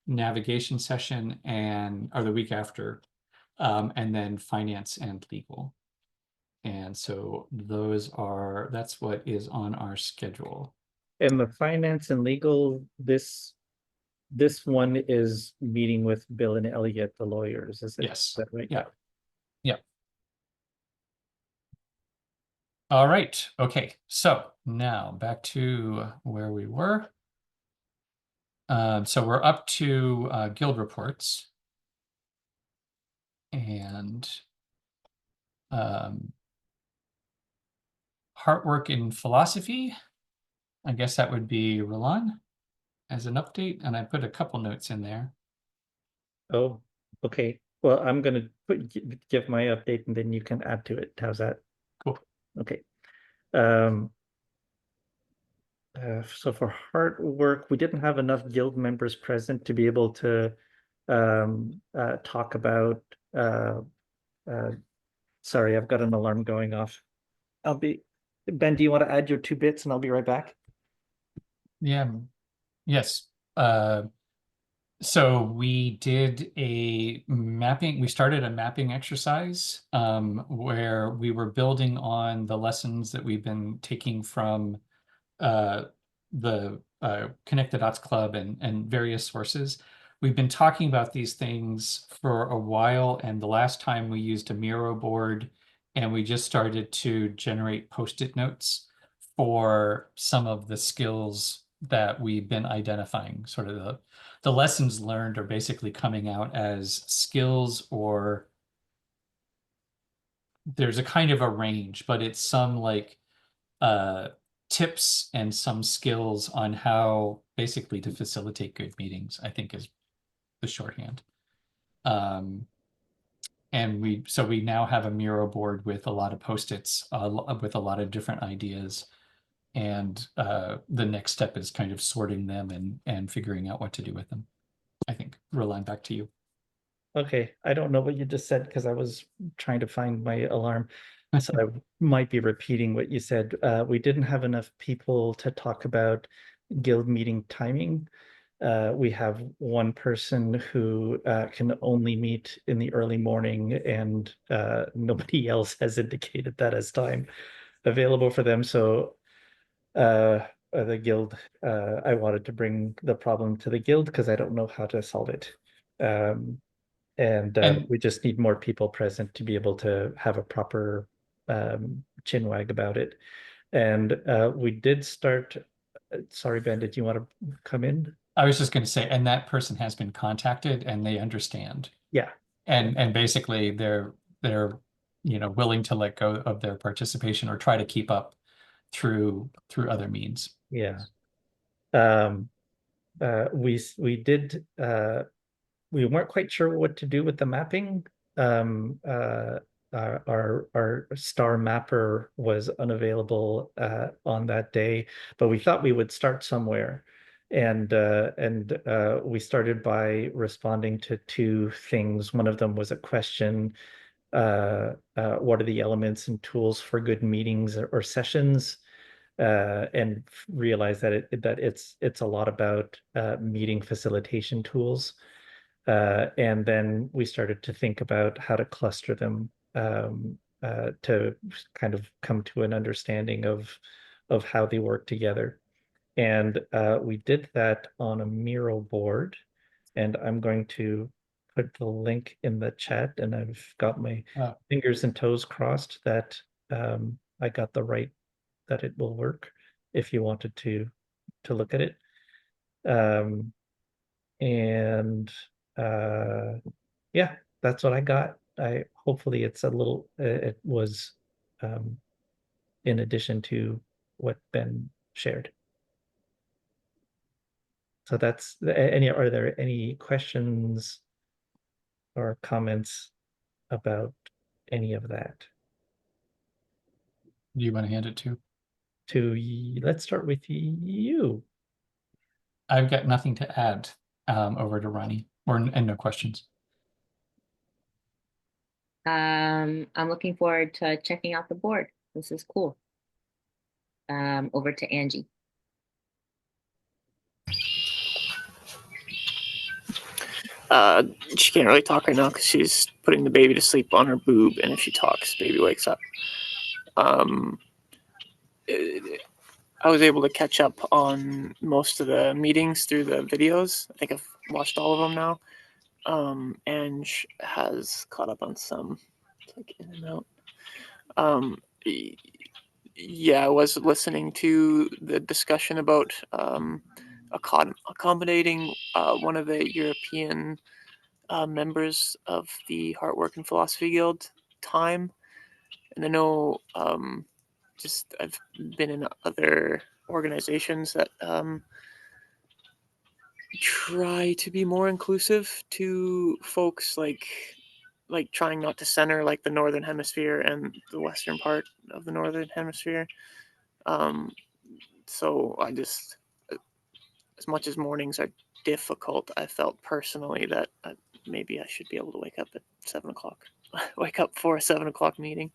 navigation session, or the week after, and then finance and legal. And so that's what is on our schedule. And the finance and legal, this one is meeting with Bill and Elliot, the lawyers, is it? Yes. Is that right? Yeah. Yeah. All right. Okay. So now back to where we were. So we're up to guild reports. And Heartwork in philosophy. I guess that would be Roland as an update. And I put a couple notes in there. Oh, okay. Well, I'm gonna give my update and then you can add to it. How's that? Cool. Okay. So for Heartwork, we didn't have enough guild members present to be able to talk about sorry, I've got an alarm going off. Ben, do you want to add your 2 bits and I'll be right back? Yeah. Yes. So we did a mapping. We started a mapping exercise where we were building on the lessons that we've been taking from the Connect the Dots Club and various sources. We've been talking about these things for a while, and the last time we used a Miro board, and we just started to generate Post-it notes for some of the skills that we've been identifying. Sort of the lessons learned are basically coming out as skills, or there's a kind of a range, but it's some like tips and some skills on how basically to facilitate good meetings, I think is the shorthand. And we now have a Miro board with a lot of Post-its with a lot of different ideas. And the next step is kind of sorting them and figuring out what to do with them. I think. Roland, back to you. Okay, I don't know what you just said because I was trying to find my alarm. So I might be repeating what you said. We didn't have enough people to talk about guild meeting timing. We have one person who can only meet in the early morning, and nobody else has indicated that as time available for them. So the guild, I wanted to bring the problem to the guild because I don't know how to solve it. And And- we just need more people present to be able to have a proper chinwag about it. And we did start. Sorry, Ben, did you want to come in? I was just going to say, and that person has been contacted and they understand. Yeah. And basically they're willing to let go of their participation or try to keep up through other means. Yeah. We did we weren't quite sure what to do with the mapping. Our star mapper was unavailable on that day, but we thought we would start somewhere. And we started by responding to two things. One of them was a question, what are the elements and tools for good meetings or sessions? And realize that it's a lot about meeting facilitation tools. And then we started to think about how to cluster them to kind of come to an understanding of how they work together. And we did that on a Miro board. And I'm going to put the link in the chat, and I've got my fingers and toes crossed that I got the right, that it will work if you wanted to look at it. And yeah, that's what I got. Hopefully it's a little, it was in addition to what Ben shared. So that's are there any questions or comments about any of that? Do you want to hand it Let's start with you. I've got nothing to add over to Ronnie, and no questions. I'm looking forward to checking out the board. This is cool. Over to Angie. She can't really talk right now because she's putting the baby to sleep on her boob, and if she talks, baby wakes up. I was able to catch up on most of the meetings through the videos. I think I've watched all of them now. Ange has caught up on some, like in and out. Yeah, I was listening to the discussion about accommodating one of the European members of the Heart Work and Philosophy Guild time. And I know just I've been in other organizations that try to be more inclusive to folks, like trying not to center like the Northern Hemisphere and the Western part of the Northern Hemisphere. So I just, as much as mornings are difficult, I felt personally that maybe I should be able to wake up at 7 o'clock, wake up for a 7 o'clock meeting.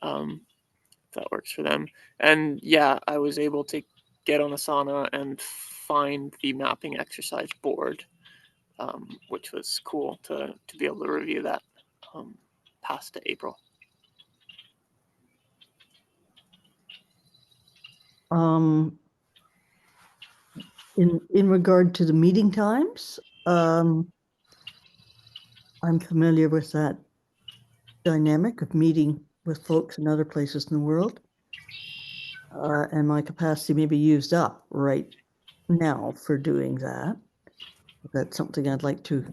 If that works for them. And yeah, I was able to get on Asana and find the mapping exercise board, which was cool to be able to review that past April. In regard to the meeting times, I'm familiar with that dynamic of meeting with folks in other places in the world. And my capacity may be used up right now for doing that. That's something I'd like to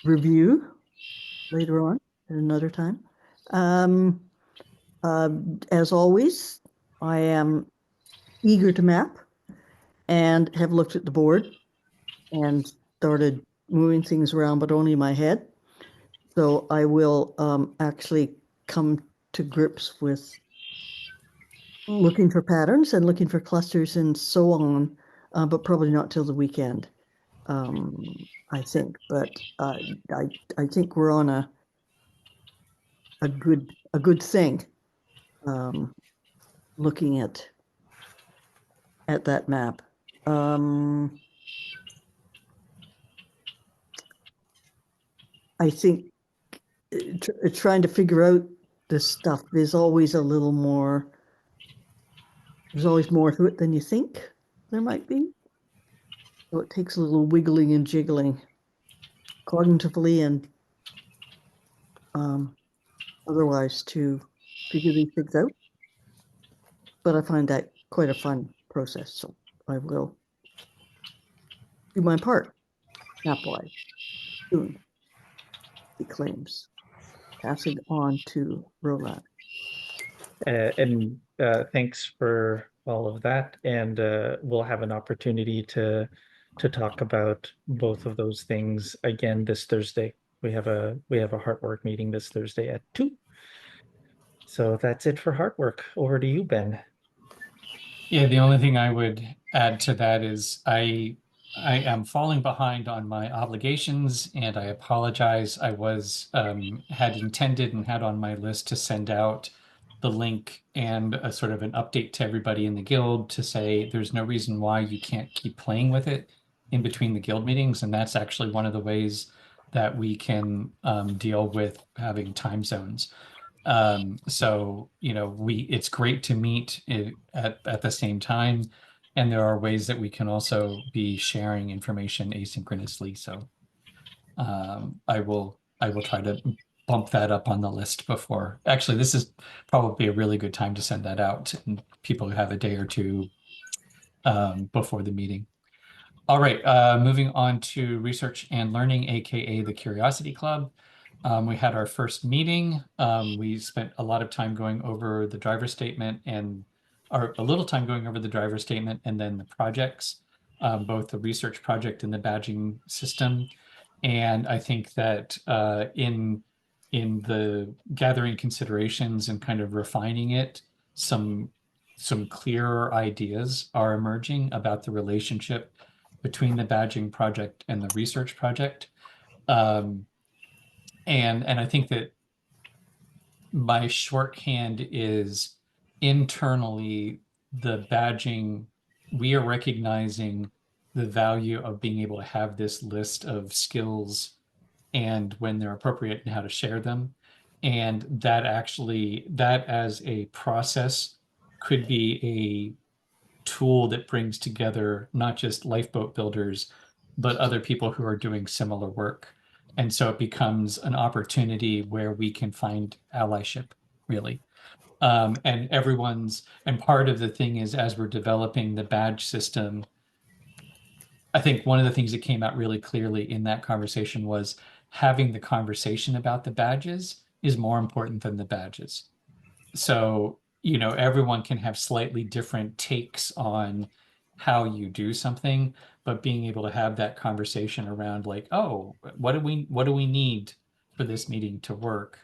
review later on at another time. As always, I am eager to map and have looked at the board and started moving things around, but only in my head. So I will actually come to grips with looking for patterns and looking for clusters and so on, but probably not till the weekend, I think. But I think we're on a good thing, looking at that map. I think trying to figure out this stuff is always a little more, there's always more to it than you think there might be. So it takes a little wiggling and jiggling cognitively and otherwise to figure these things out. But I find that quite a fun process, so I will do my part. Napwise soon, he claims, passing on to Roland. And thanks for all of that. And we'll have an opportunity to talk about both of those things again this Thursday. We have a Heartwork meeting this Thursday at 2. So that's it for Heartwork. Over to you, Ben. Yeah, the only thing I would add to that is I am falling behind on my obligations, and I apologize. I was had intended and had on my list to send out the link and a sort of an update to everybody in the guild to say there's no reason why you can't keep playing with it in between the guild meetings, and that's actually one of the ways that we can deal with having time zones. So, you know, it's great to meet at the same time, and there are ways that we can also be sharing information asynchronously. So I will try to bump that up on the list before. Actually, this is probably a really good time to send that out, and people have a day or two before the meeting. All right, moving on to research and learning, aka the Curiosity Club. We had our first meeting. We spent a lot of time going over the driver statement and a little time going over the driver statement and then the projects, both the research project and the badging system. And I think that in the gathering considerations and kind of refining it, some clearer ideas are emerging about the relationship between the badging project and the research project. And I think that my shorthand is internally the badging, we are recognizing the value of being able to have this list of skills and when they're appropriate and how to share them. And that as a process could be a tool that brings together not just lifeboat builders, but other people who are doing similar work. And so it becomes an opportunity where we can find allyship, really. And part of the thing is, as we're developing the badge system, I think one of the things that came out really clearly in that conversation was having the conversation about the badges is more important than the badges. So, you know, everyone can have slightly different takes on how you do something, but being able to have that conversation around like, oh, what do we need for this meeting to work?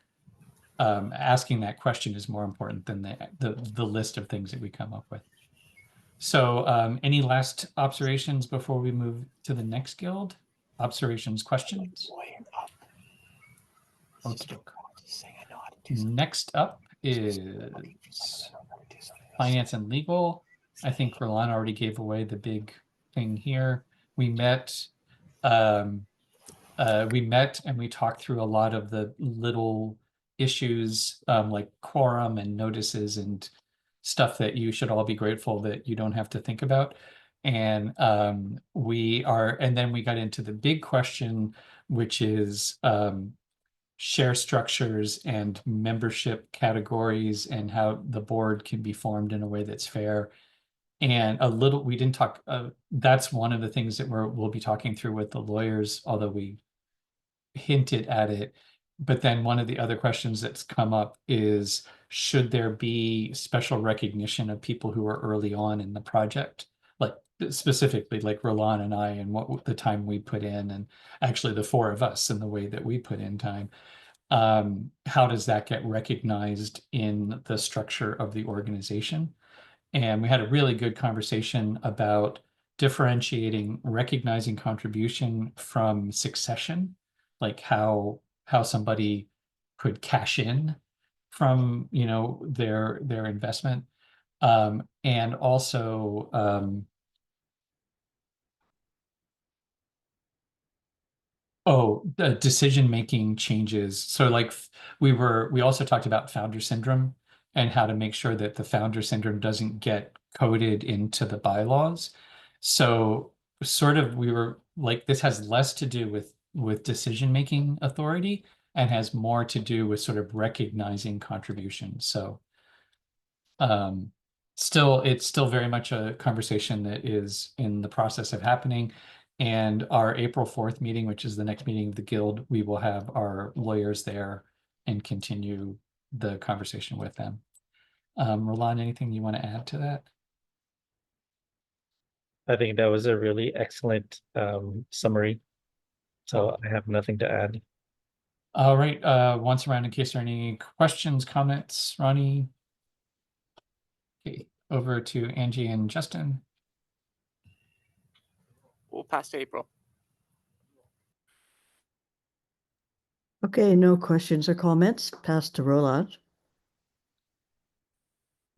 Asking that question is more important than the list of things that we come up with. So any last observations before we move to the next guild? Observations, questions? Next up is finance and legal. I think Roland already gave away the big thing here. We met and we talked through a lot of the little issues like quorum and notices and stuff that you should all be grateful that you don't have to think about. And then we got into the big question, which is share structures and membership categories and how the board can be formed in a way that's fair. And we didn't talk, that's one of the things that we'll be talking through with the lawyers, although we hinted at it. But then one of the other questions that's come up is, should there be special recognition of people who are early on in the project? Like specifically like Roland and I and what the time we put in, and actually the four of us and the way that we put in time. How does that get recognized in the structure of the organization? And we had a really good conversation about differentiating, recognizing contribution from succession, like how somebody could cash in from, you know, their investment. And also Oh, the decision-making changes. So like we also talked about founder syndrome and how to make sure that the founder syndrome doesn't get coded into the bylaws. So sort of we were like, this has less to do with decision-making authority and has more to do with sort of recognizing contributions. So it's still very much a conversation that is in the process of happening. And our April 4th meeting, which is the next meeting of the Guild, we will have our lawyers there and continue the conversation with them. Roland, anything you want to add to that? I think that was a really excellent summary. So I have nothing to add. All right, once around in case there are any questions, comments, Ronnie. Okay, over to Angie and Justin. We'll pass to April. Okay, no questions or comments. Pass to Roland.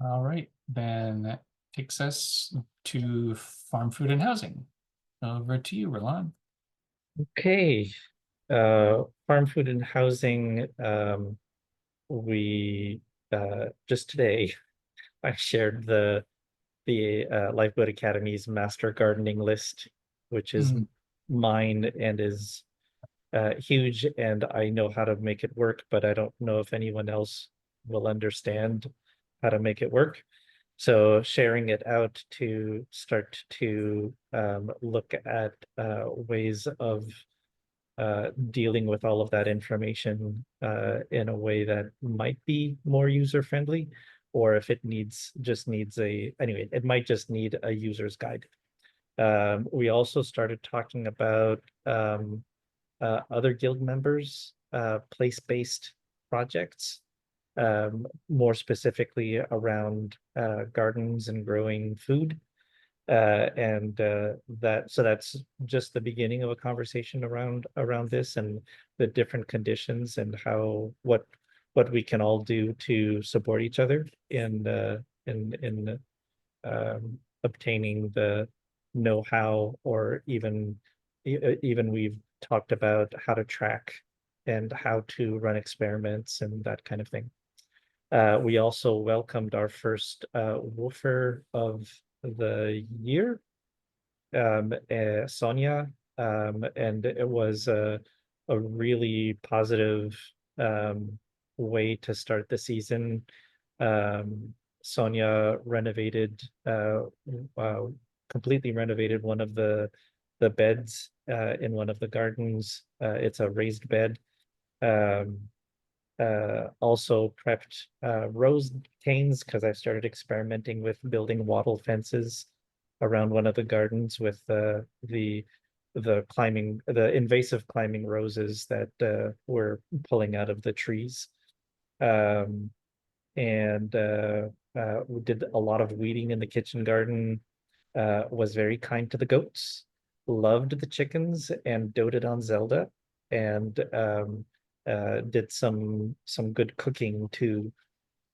All right, then that takes us to farm, food, and housing. Over to you, Roland. Okay, farm, food, and housing. We just today I shared the Lifeboat Academy's master gardening list, which is mine and is huge, and I know how to make it work, but I don't know if anyone else will understand how to make it work. So sharing it out to start to look at ways of dealing with all of that information in a way that might be more user-friendly, or if it just needs anyway, it might just need a user's guide. We also started talking about other guild members, place-based projects, more specifically around gardens and growing food. So that's just the beginning of a conversation around this and the different conditions and what we can all do to support each other in obtaining the know-how, or even we've talked about how to track and how to run experiments and that kind of thing. We also welcomed our first woofer of the year, Sonia, and it was a really positive way to start the season. Sonia completely renovated one of the beds in one of the gardens. It's a raised bed. Also prepped rose canes, because I started experimenting with building wattle fences around one of the gardens with the invasive climbing roses that we're pulling out of the trees. We did a lot of weeding in the kitchen garden, was very kind to the goats, loved the chickens, and doted on Zelda, and did some good cooking too.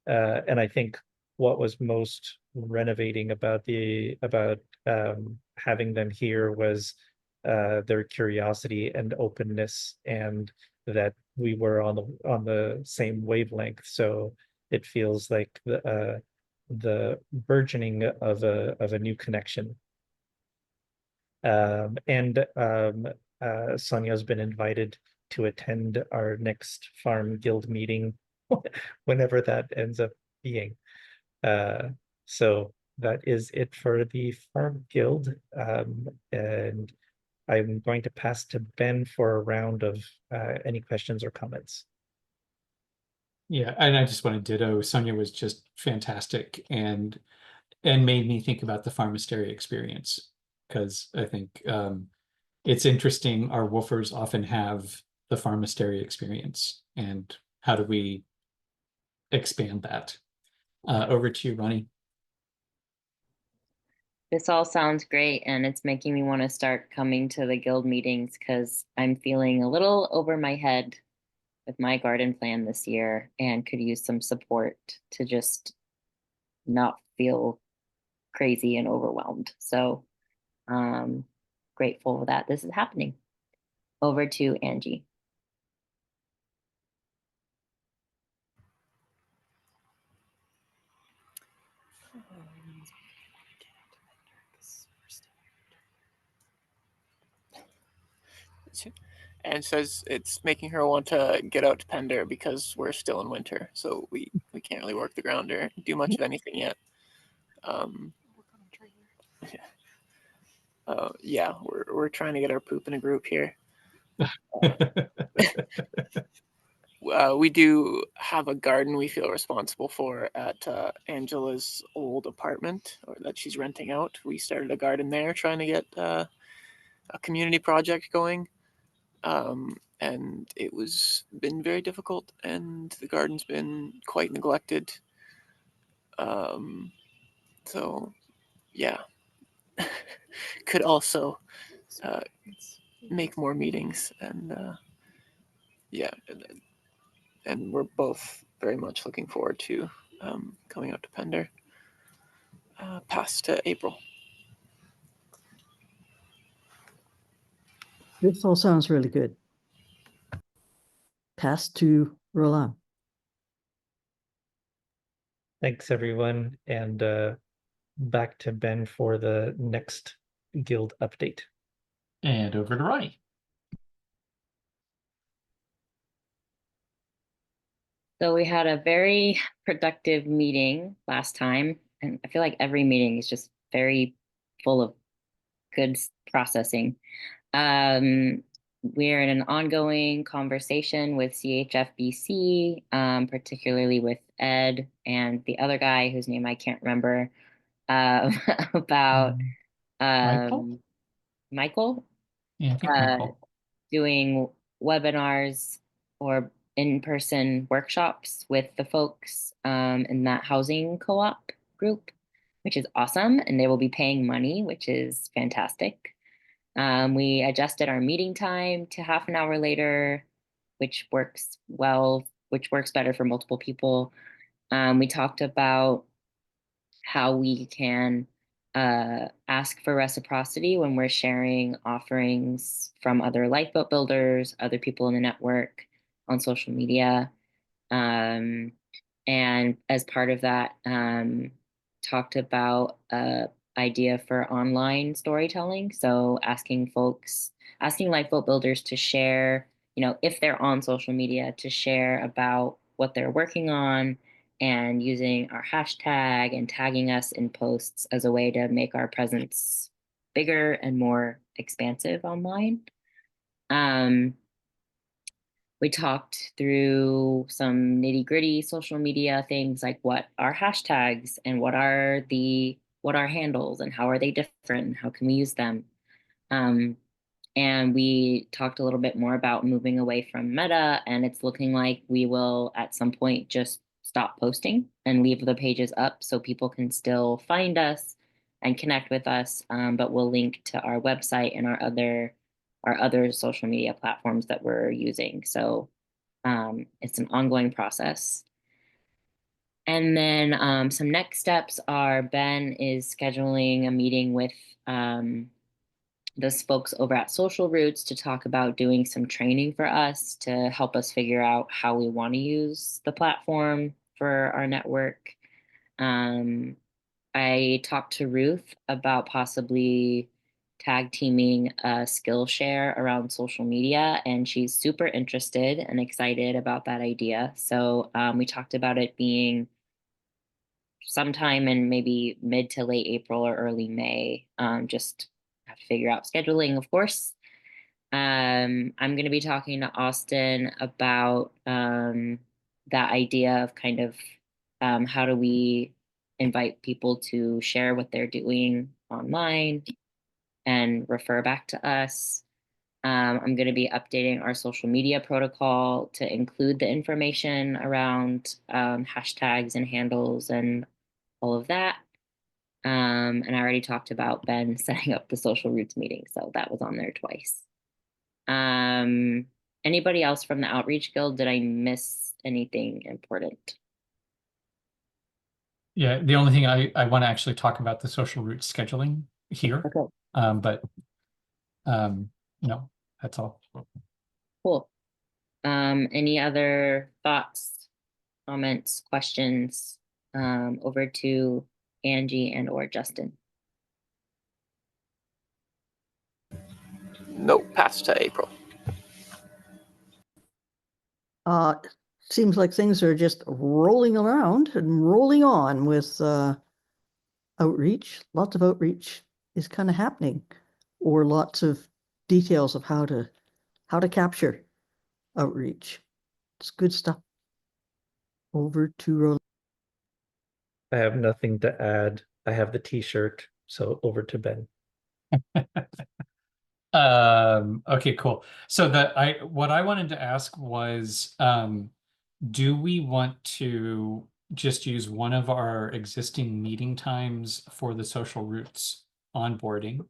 And I think what was most renovating about having them here was their curiosity and openness, and that we were on the same wavelength. So it feels like the burgeoning of a new connection. Sonia's been invited to attend our next Farm Guild meeting, whenever that ends up being. So that is it for the Farm Guild. And I'm going to pass to Ben for a round of any questions or comments. Yeah, and I just want to ditto. Sonia was just fantastic and made me think about the Farmisteria experience, because I think it's interesting. Our woofers often have the Farmisteria experience, and how do we expand that? Over to you, Ronnie. This all sounds great, and it's making me want to start coming to the guild meetings because I'm feeling a little over my head with my garden plan this year and could use some support to just not feel crazy and overwhelmed. So grateful that this is happening. over to Angie. And says it's making her want to get out to Pender because we're still in winter, so we can't really work the ground or do much of anything yet. Yeah, we're trying to get our poop in a group here. We do have a garden we feel responsible for at Angela's old apartment, or that she's renting out. We started a garden there, trying to get a community project going, and it was been very difficult, and the garden's been quite neglected. So, yeah, could also make more meetings, and yeah, and we're both very much looking forward to coming out to Pender past April. This all sounds really good. Pass to Roland. Thanks, everyone. And back to Ben for the next guild update. And over to Ronnie. So we had a very productive meeting last time, and I feel like every meeting is just very full of good processing. We're in an ongoing conversation with CHFBC, particularly with Ed and the other guy whose name I can't remember, about Michael? Yeah, I think Michael. Doing webinars or in-person workshops with the folks in that housing co-op group, which is awesome. And they will be paying money, which is fantastic. We adjusted our meeting time to half an hour later, which works well, which works better for multiple people. We talked about how we can ask for reciprocity when we're sharing offerings from other lifeboat builders, other people in the network on social media. And as part of that, talked about idea for online storytelling. So asking lifeboat builders to share, if they're on social media, to share about what they're working on, and using our hashtag and tagging us in posts as a way to make our presence bigger and more expansive online. We talked through some nitty-gritty social media things, like what are hashtags and what are handles and how are they different and how can we use them. And we talked a little bit more about moving away from Meta, and it's looking like we will at some point just stop posting and leave the pages up so people can still find us and connect with us, but we'll link to our website and our other social media platforms that we're using. So it's an ongoing process. And then some next steps are Ben is scheduling a meeting with those folks over at Social Roots to talk about doing some training for us to help us figure out how we want to use the platform for our network. I talked to Ruth about possibly tag teaming a Skillshare around social media, and she's super interested and excited about that idea. So we talked about it being sometime in maybe mid to late April or early May. Just have to figure out scheduling, of course. I'm going to be talking to Austin about that idea of kind of how do we invite people to share what they're doing online and refer back to us. I'm going to be updating our social media protocol to include the information around hashtags and handles and all of that. And I already talked about Ben setting up the Social Roots meeting, so that was on there twice. Anybody else from the Outreach Guild? Did I miss anything important? Yeah, the only thing I want to actually talk about the Social Roots scheduling here. Okay. But no, that's all. Cool. Any other thoughts, comments, questions? Over to Angie and or Justin. Nope, pass to April. Seems like things are just rolling around and rolling on with outreach. Lots of outreach is kind of happening, or lots of details of how to capture outreach. It's good stuff. Over to Roland. I have nothing to add. I have the t-shirt, so over to Ben. Okay, cool. So what I wanted to ask was, do we want to just use one of our existing meeting times for the Social Roots onboarding?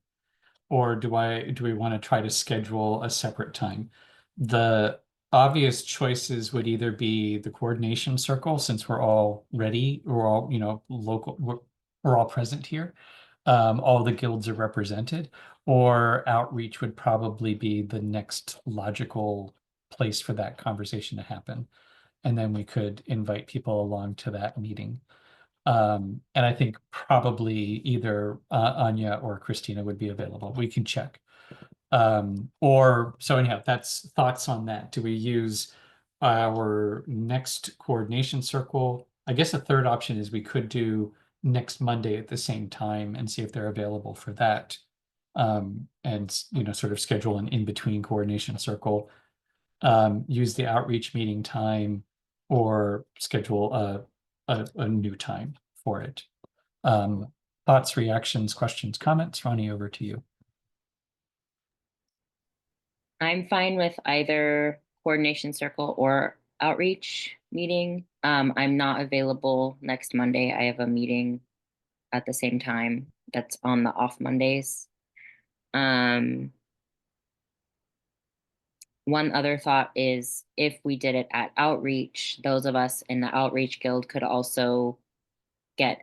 Or do we want to try to schedule a separate time? The obvious choices would either be the coordination circle, since we're all ready, we're all, local, we're all present here. All the guilds are represented, or outreach would probably be the next logical place for that conversation to happen. And then we could invite people along to that meeting. And I think probably either Anya or Christina would be available. We can check. So anyhow, that's thoughts on that. Do we use our next coordination circle? I guess a third option is we could do next Monday at the same time and see if they're available for that. And sort of schedule an in-between coordination circle. Use the outreach meeting time, or schedule a new time for it. Thoughts, reactions, questions, comments? Ronnie, over to you. I'm fine with either coordination circle or outreach meeting. I'm not available next Monday. I have a meeting at the same time that's on the off Mondays. One other thought is, if we did it at outreach, those of us in the outreach guild could also get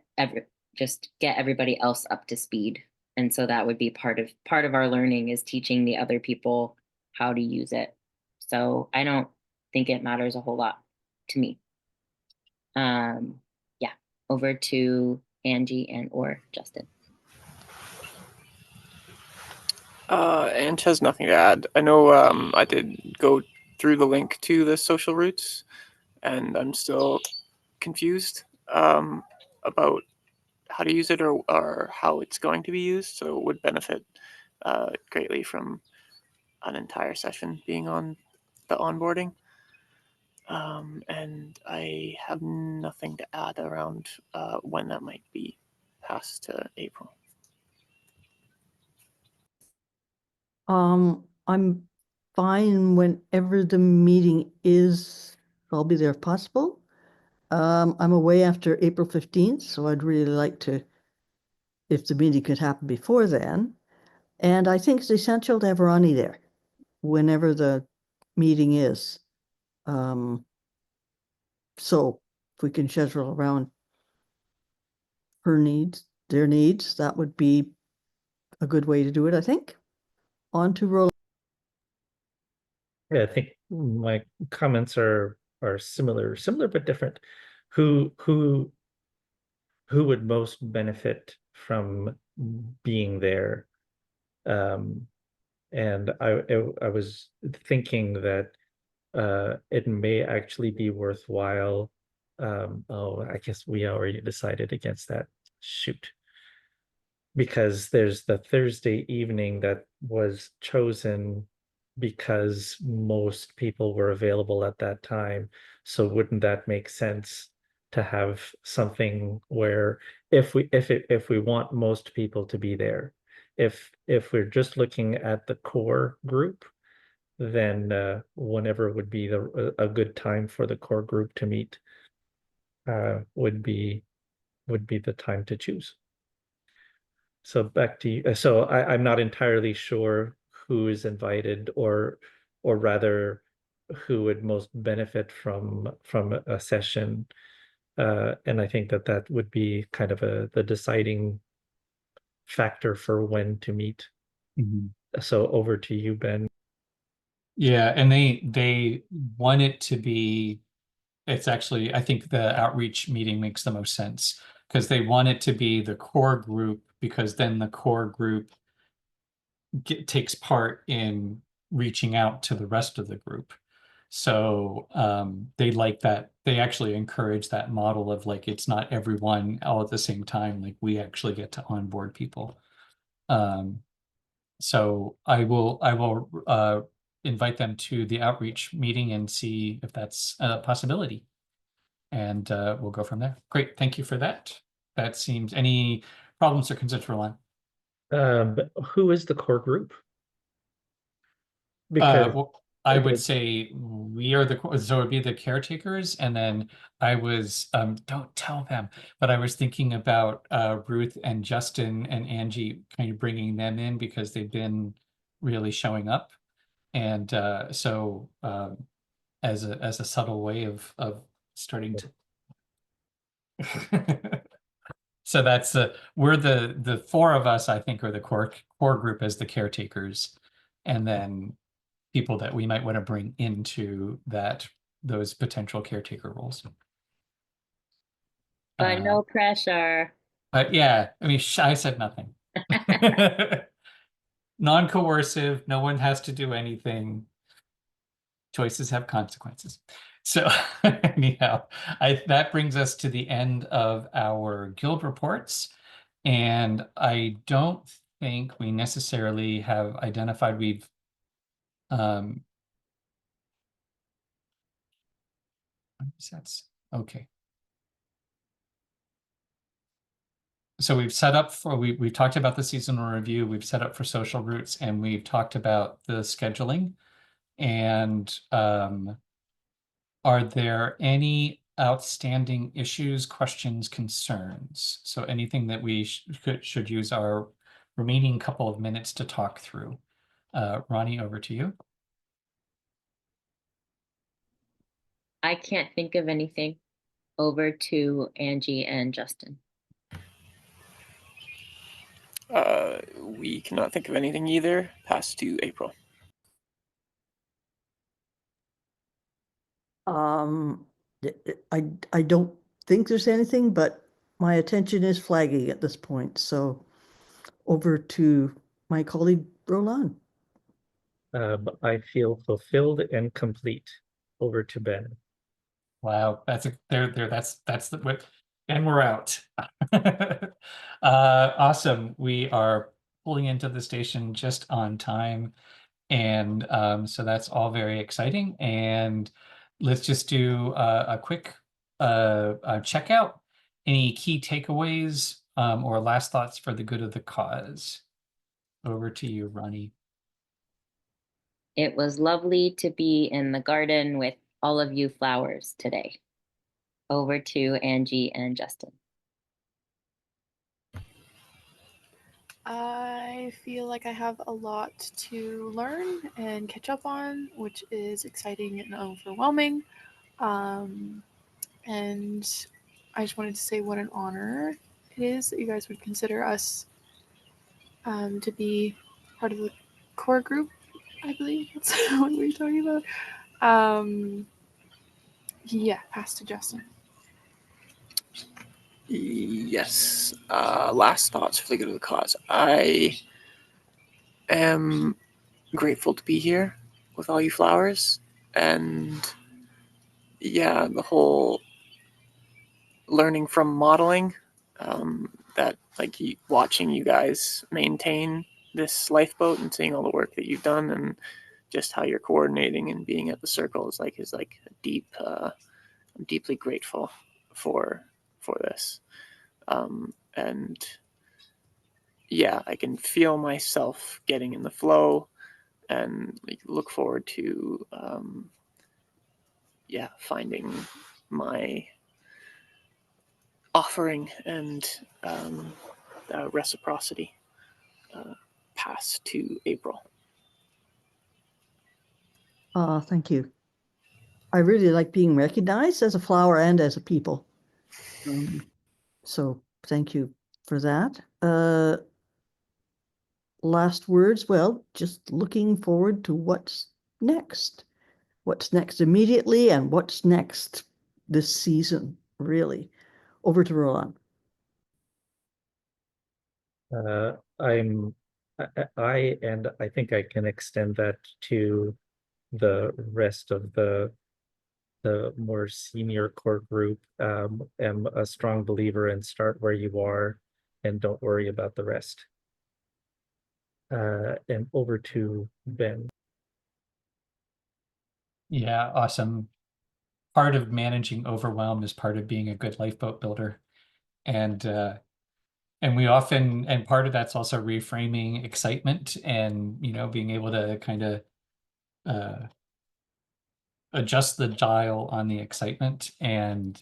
everybody else up to speed. And so that would be part of our learning, is teaching the other people how to use it. So I don't think it matters a whole lot to me. Yeah, over to Angie and or Justin. Ange has nothing to add. I know I did go through the link to the Social Roots, and I'm still confused about how to use it or how it's going to be used. So it would benefit greatly from an entire session being on the onboarding. And I have nothing to add around when that might be passed to April. I'm fine whenever the meeting is. I'll be there if possible. I'm away after April 15th, so I'd really like to, if the meeting could happen before then. And I think it's essential to have Ronnie there whenever the meeting is. So if we can schedule around her needs, their needs, that would be a good way to do it, I think. On to Roland. Yeah, I think my comments are similar but different. Who would most benefit from being there? And I was thinking that it may actually be worthwhile. I guess we already decided against that. Shoot. Because there's the Thursday evening that was chosen because most people were available at that time. So wouldn't that make sense to have something where if we want most people to be there, if we're just looking at the core group, then whenever would be a good time for the core group to meet would be the time to choose. So back to you. So I'm not entirely sure who is invited, or rather who would most benefit from a session. And I think that would be kind of the deciding factor for when to meet. Mm-hmm. So over to you, Ben. Yeah, and they want it to be, it's actually, I think the outreach meeting makes the most sense because they want it to be the core group, because then the core group takes part in reaching out to the rest of the group. So they like that. They actually encourage that model of like, it's not everyone all at the same time. Like we actually get to onboard people. So I will invite them to the outreach meeting and see if that's a possibility. And we'll go from there. Great, thank you for that. That seems, any problems or concerns, Roland? But who is the core group? Because Well, I would it- say we are so it'd be the caretakers, and then I was don't tell them, but I was thinking about Ruth and Justin and Angie, kind of bringing them in because they've been really showing up, and so as a subtle way of starting to. So that's we're the four of us, I think, are the core group as the caretakers, and then people that we might want to bring into those potential caretaker roles. But no pressure. But yeah, I mean, I said nothing. Non-coercive, no one has to do anything. Choices have consequences. So anyhow, that brings us to the end of our guild reports. And I don't think we necessarily have identified, okay. So we've set up for, we've talked about the seasonal review, we've set up for social routes, and we've talked about the scheduling. And are there any outstanding issues, questions, concerns? So anything that we should use our remaining couple of minutes to talk through. Ronnie, over to you. I can't think of anything. Over to Angie and Justin. We cannot think of anything either. Pass to April. I don't think there's anything, but my attention is flagging at this point. So over to my colleague Roland. I feel fulfilled and complete. Over to Ben. Wow, that's the what, and we're out. Awesome. We are pulling into the station just on time. And so that's all very exciting. And let's just do a quick checkout. Any key takeaways or last thoughts for the good of the cause? Over to you, Ronnie. It was lovely to be in the garden with all of you flowers today. Over to Angie and Justin. I feel like I have a lot to learn and catch up on, which is exciting and overwhelming. And I just wanted to say what an honor it is that you guys would consider us to be part of the core group. I believe that's what we were talking about. Yeah, pass to Justin. Yes. Last thoughts for the good of the cause. I am grateful to be here with all you flowers, and yeah, the whole learning from modeling, that like watching you guys maintain this lifeboat and seeing all the work that you've done and just how you're coordinating and being at the circle is like a deep. I'm deeply grateful for this, and yeah, I can feel myself getting in the flow, and like, look forward to finding my offering and reciprocity. Pass to April. Thank you. I really like being recognized as a flower and as a people. So thank you for that. Last words, well, just looking forward to what's next? What's next immediately and what's next this season, really? Over to Roland. I'm and I think I can extend that to the rest of the more senior core group. Am a strong believer in start where you are and don't worry about the rest. And over to Ben. Yeah, awesome. Part of managing overwhelm is part of being a good lifeboat builder. And we often, and part of that's also reframing excitement and, you know, being able to kind of adjust the dial on the excitement and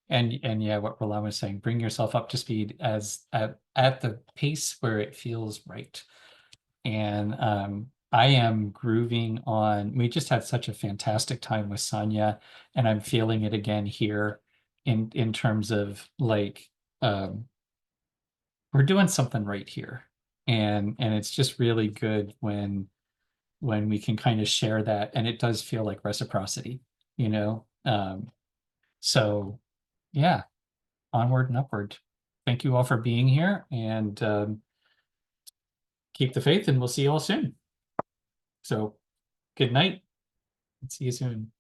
yeah, what Roland was saying, bring yourself up to speed as at the pace where it feels right. And I am grooving on, we just had such a fantastic time with Sonia, and I'm feeling it again here in terms of like we're doing something right here. And it's just really good when we can kind of share that, and it does feel like reciprocity, you know. So yeah, onward and upward. Thank you all for being here, and keep the faith, and we'll see you all soon. So good night. See you soon.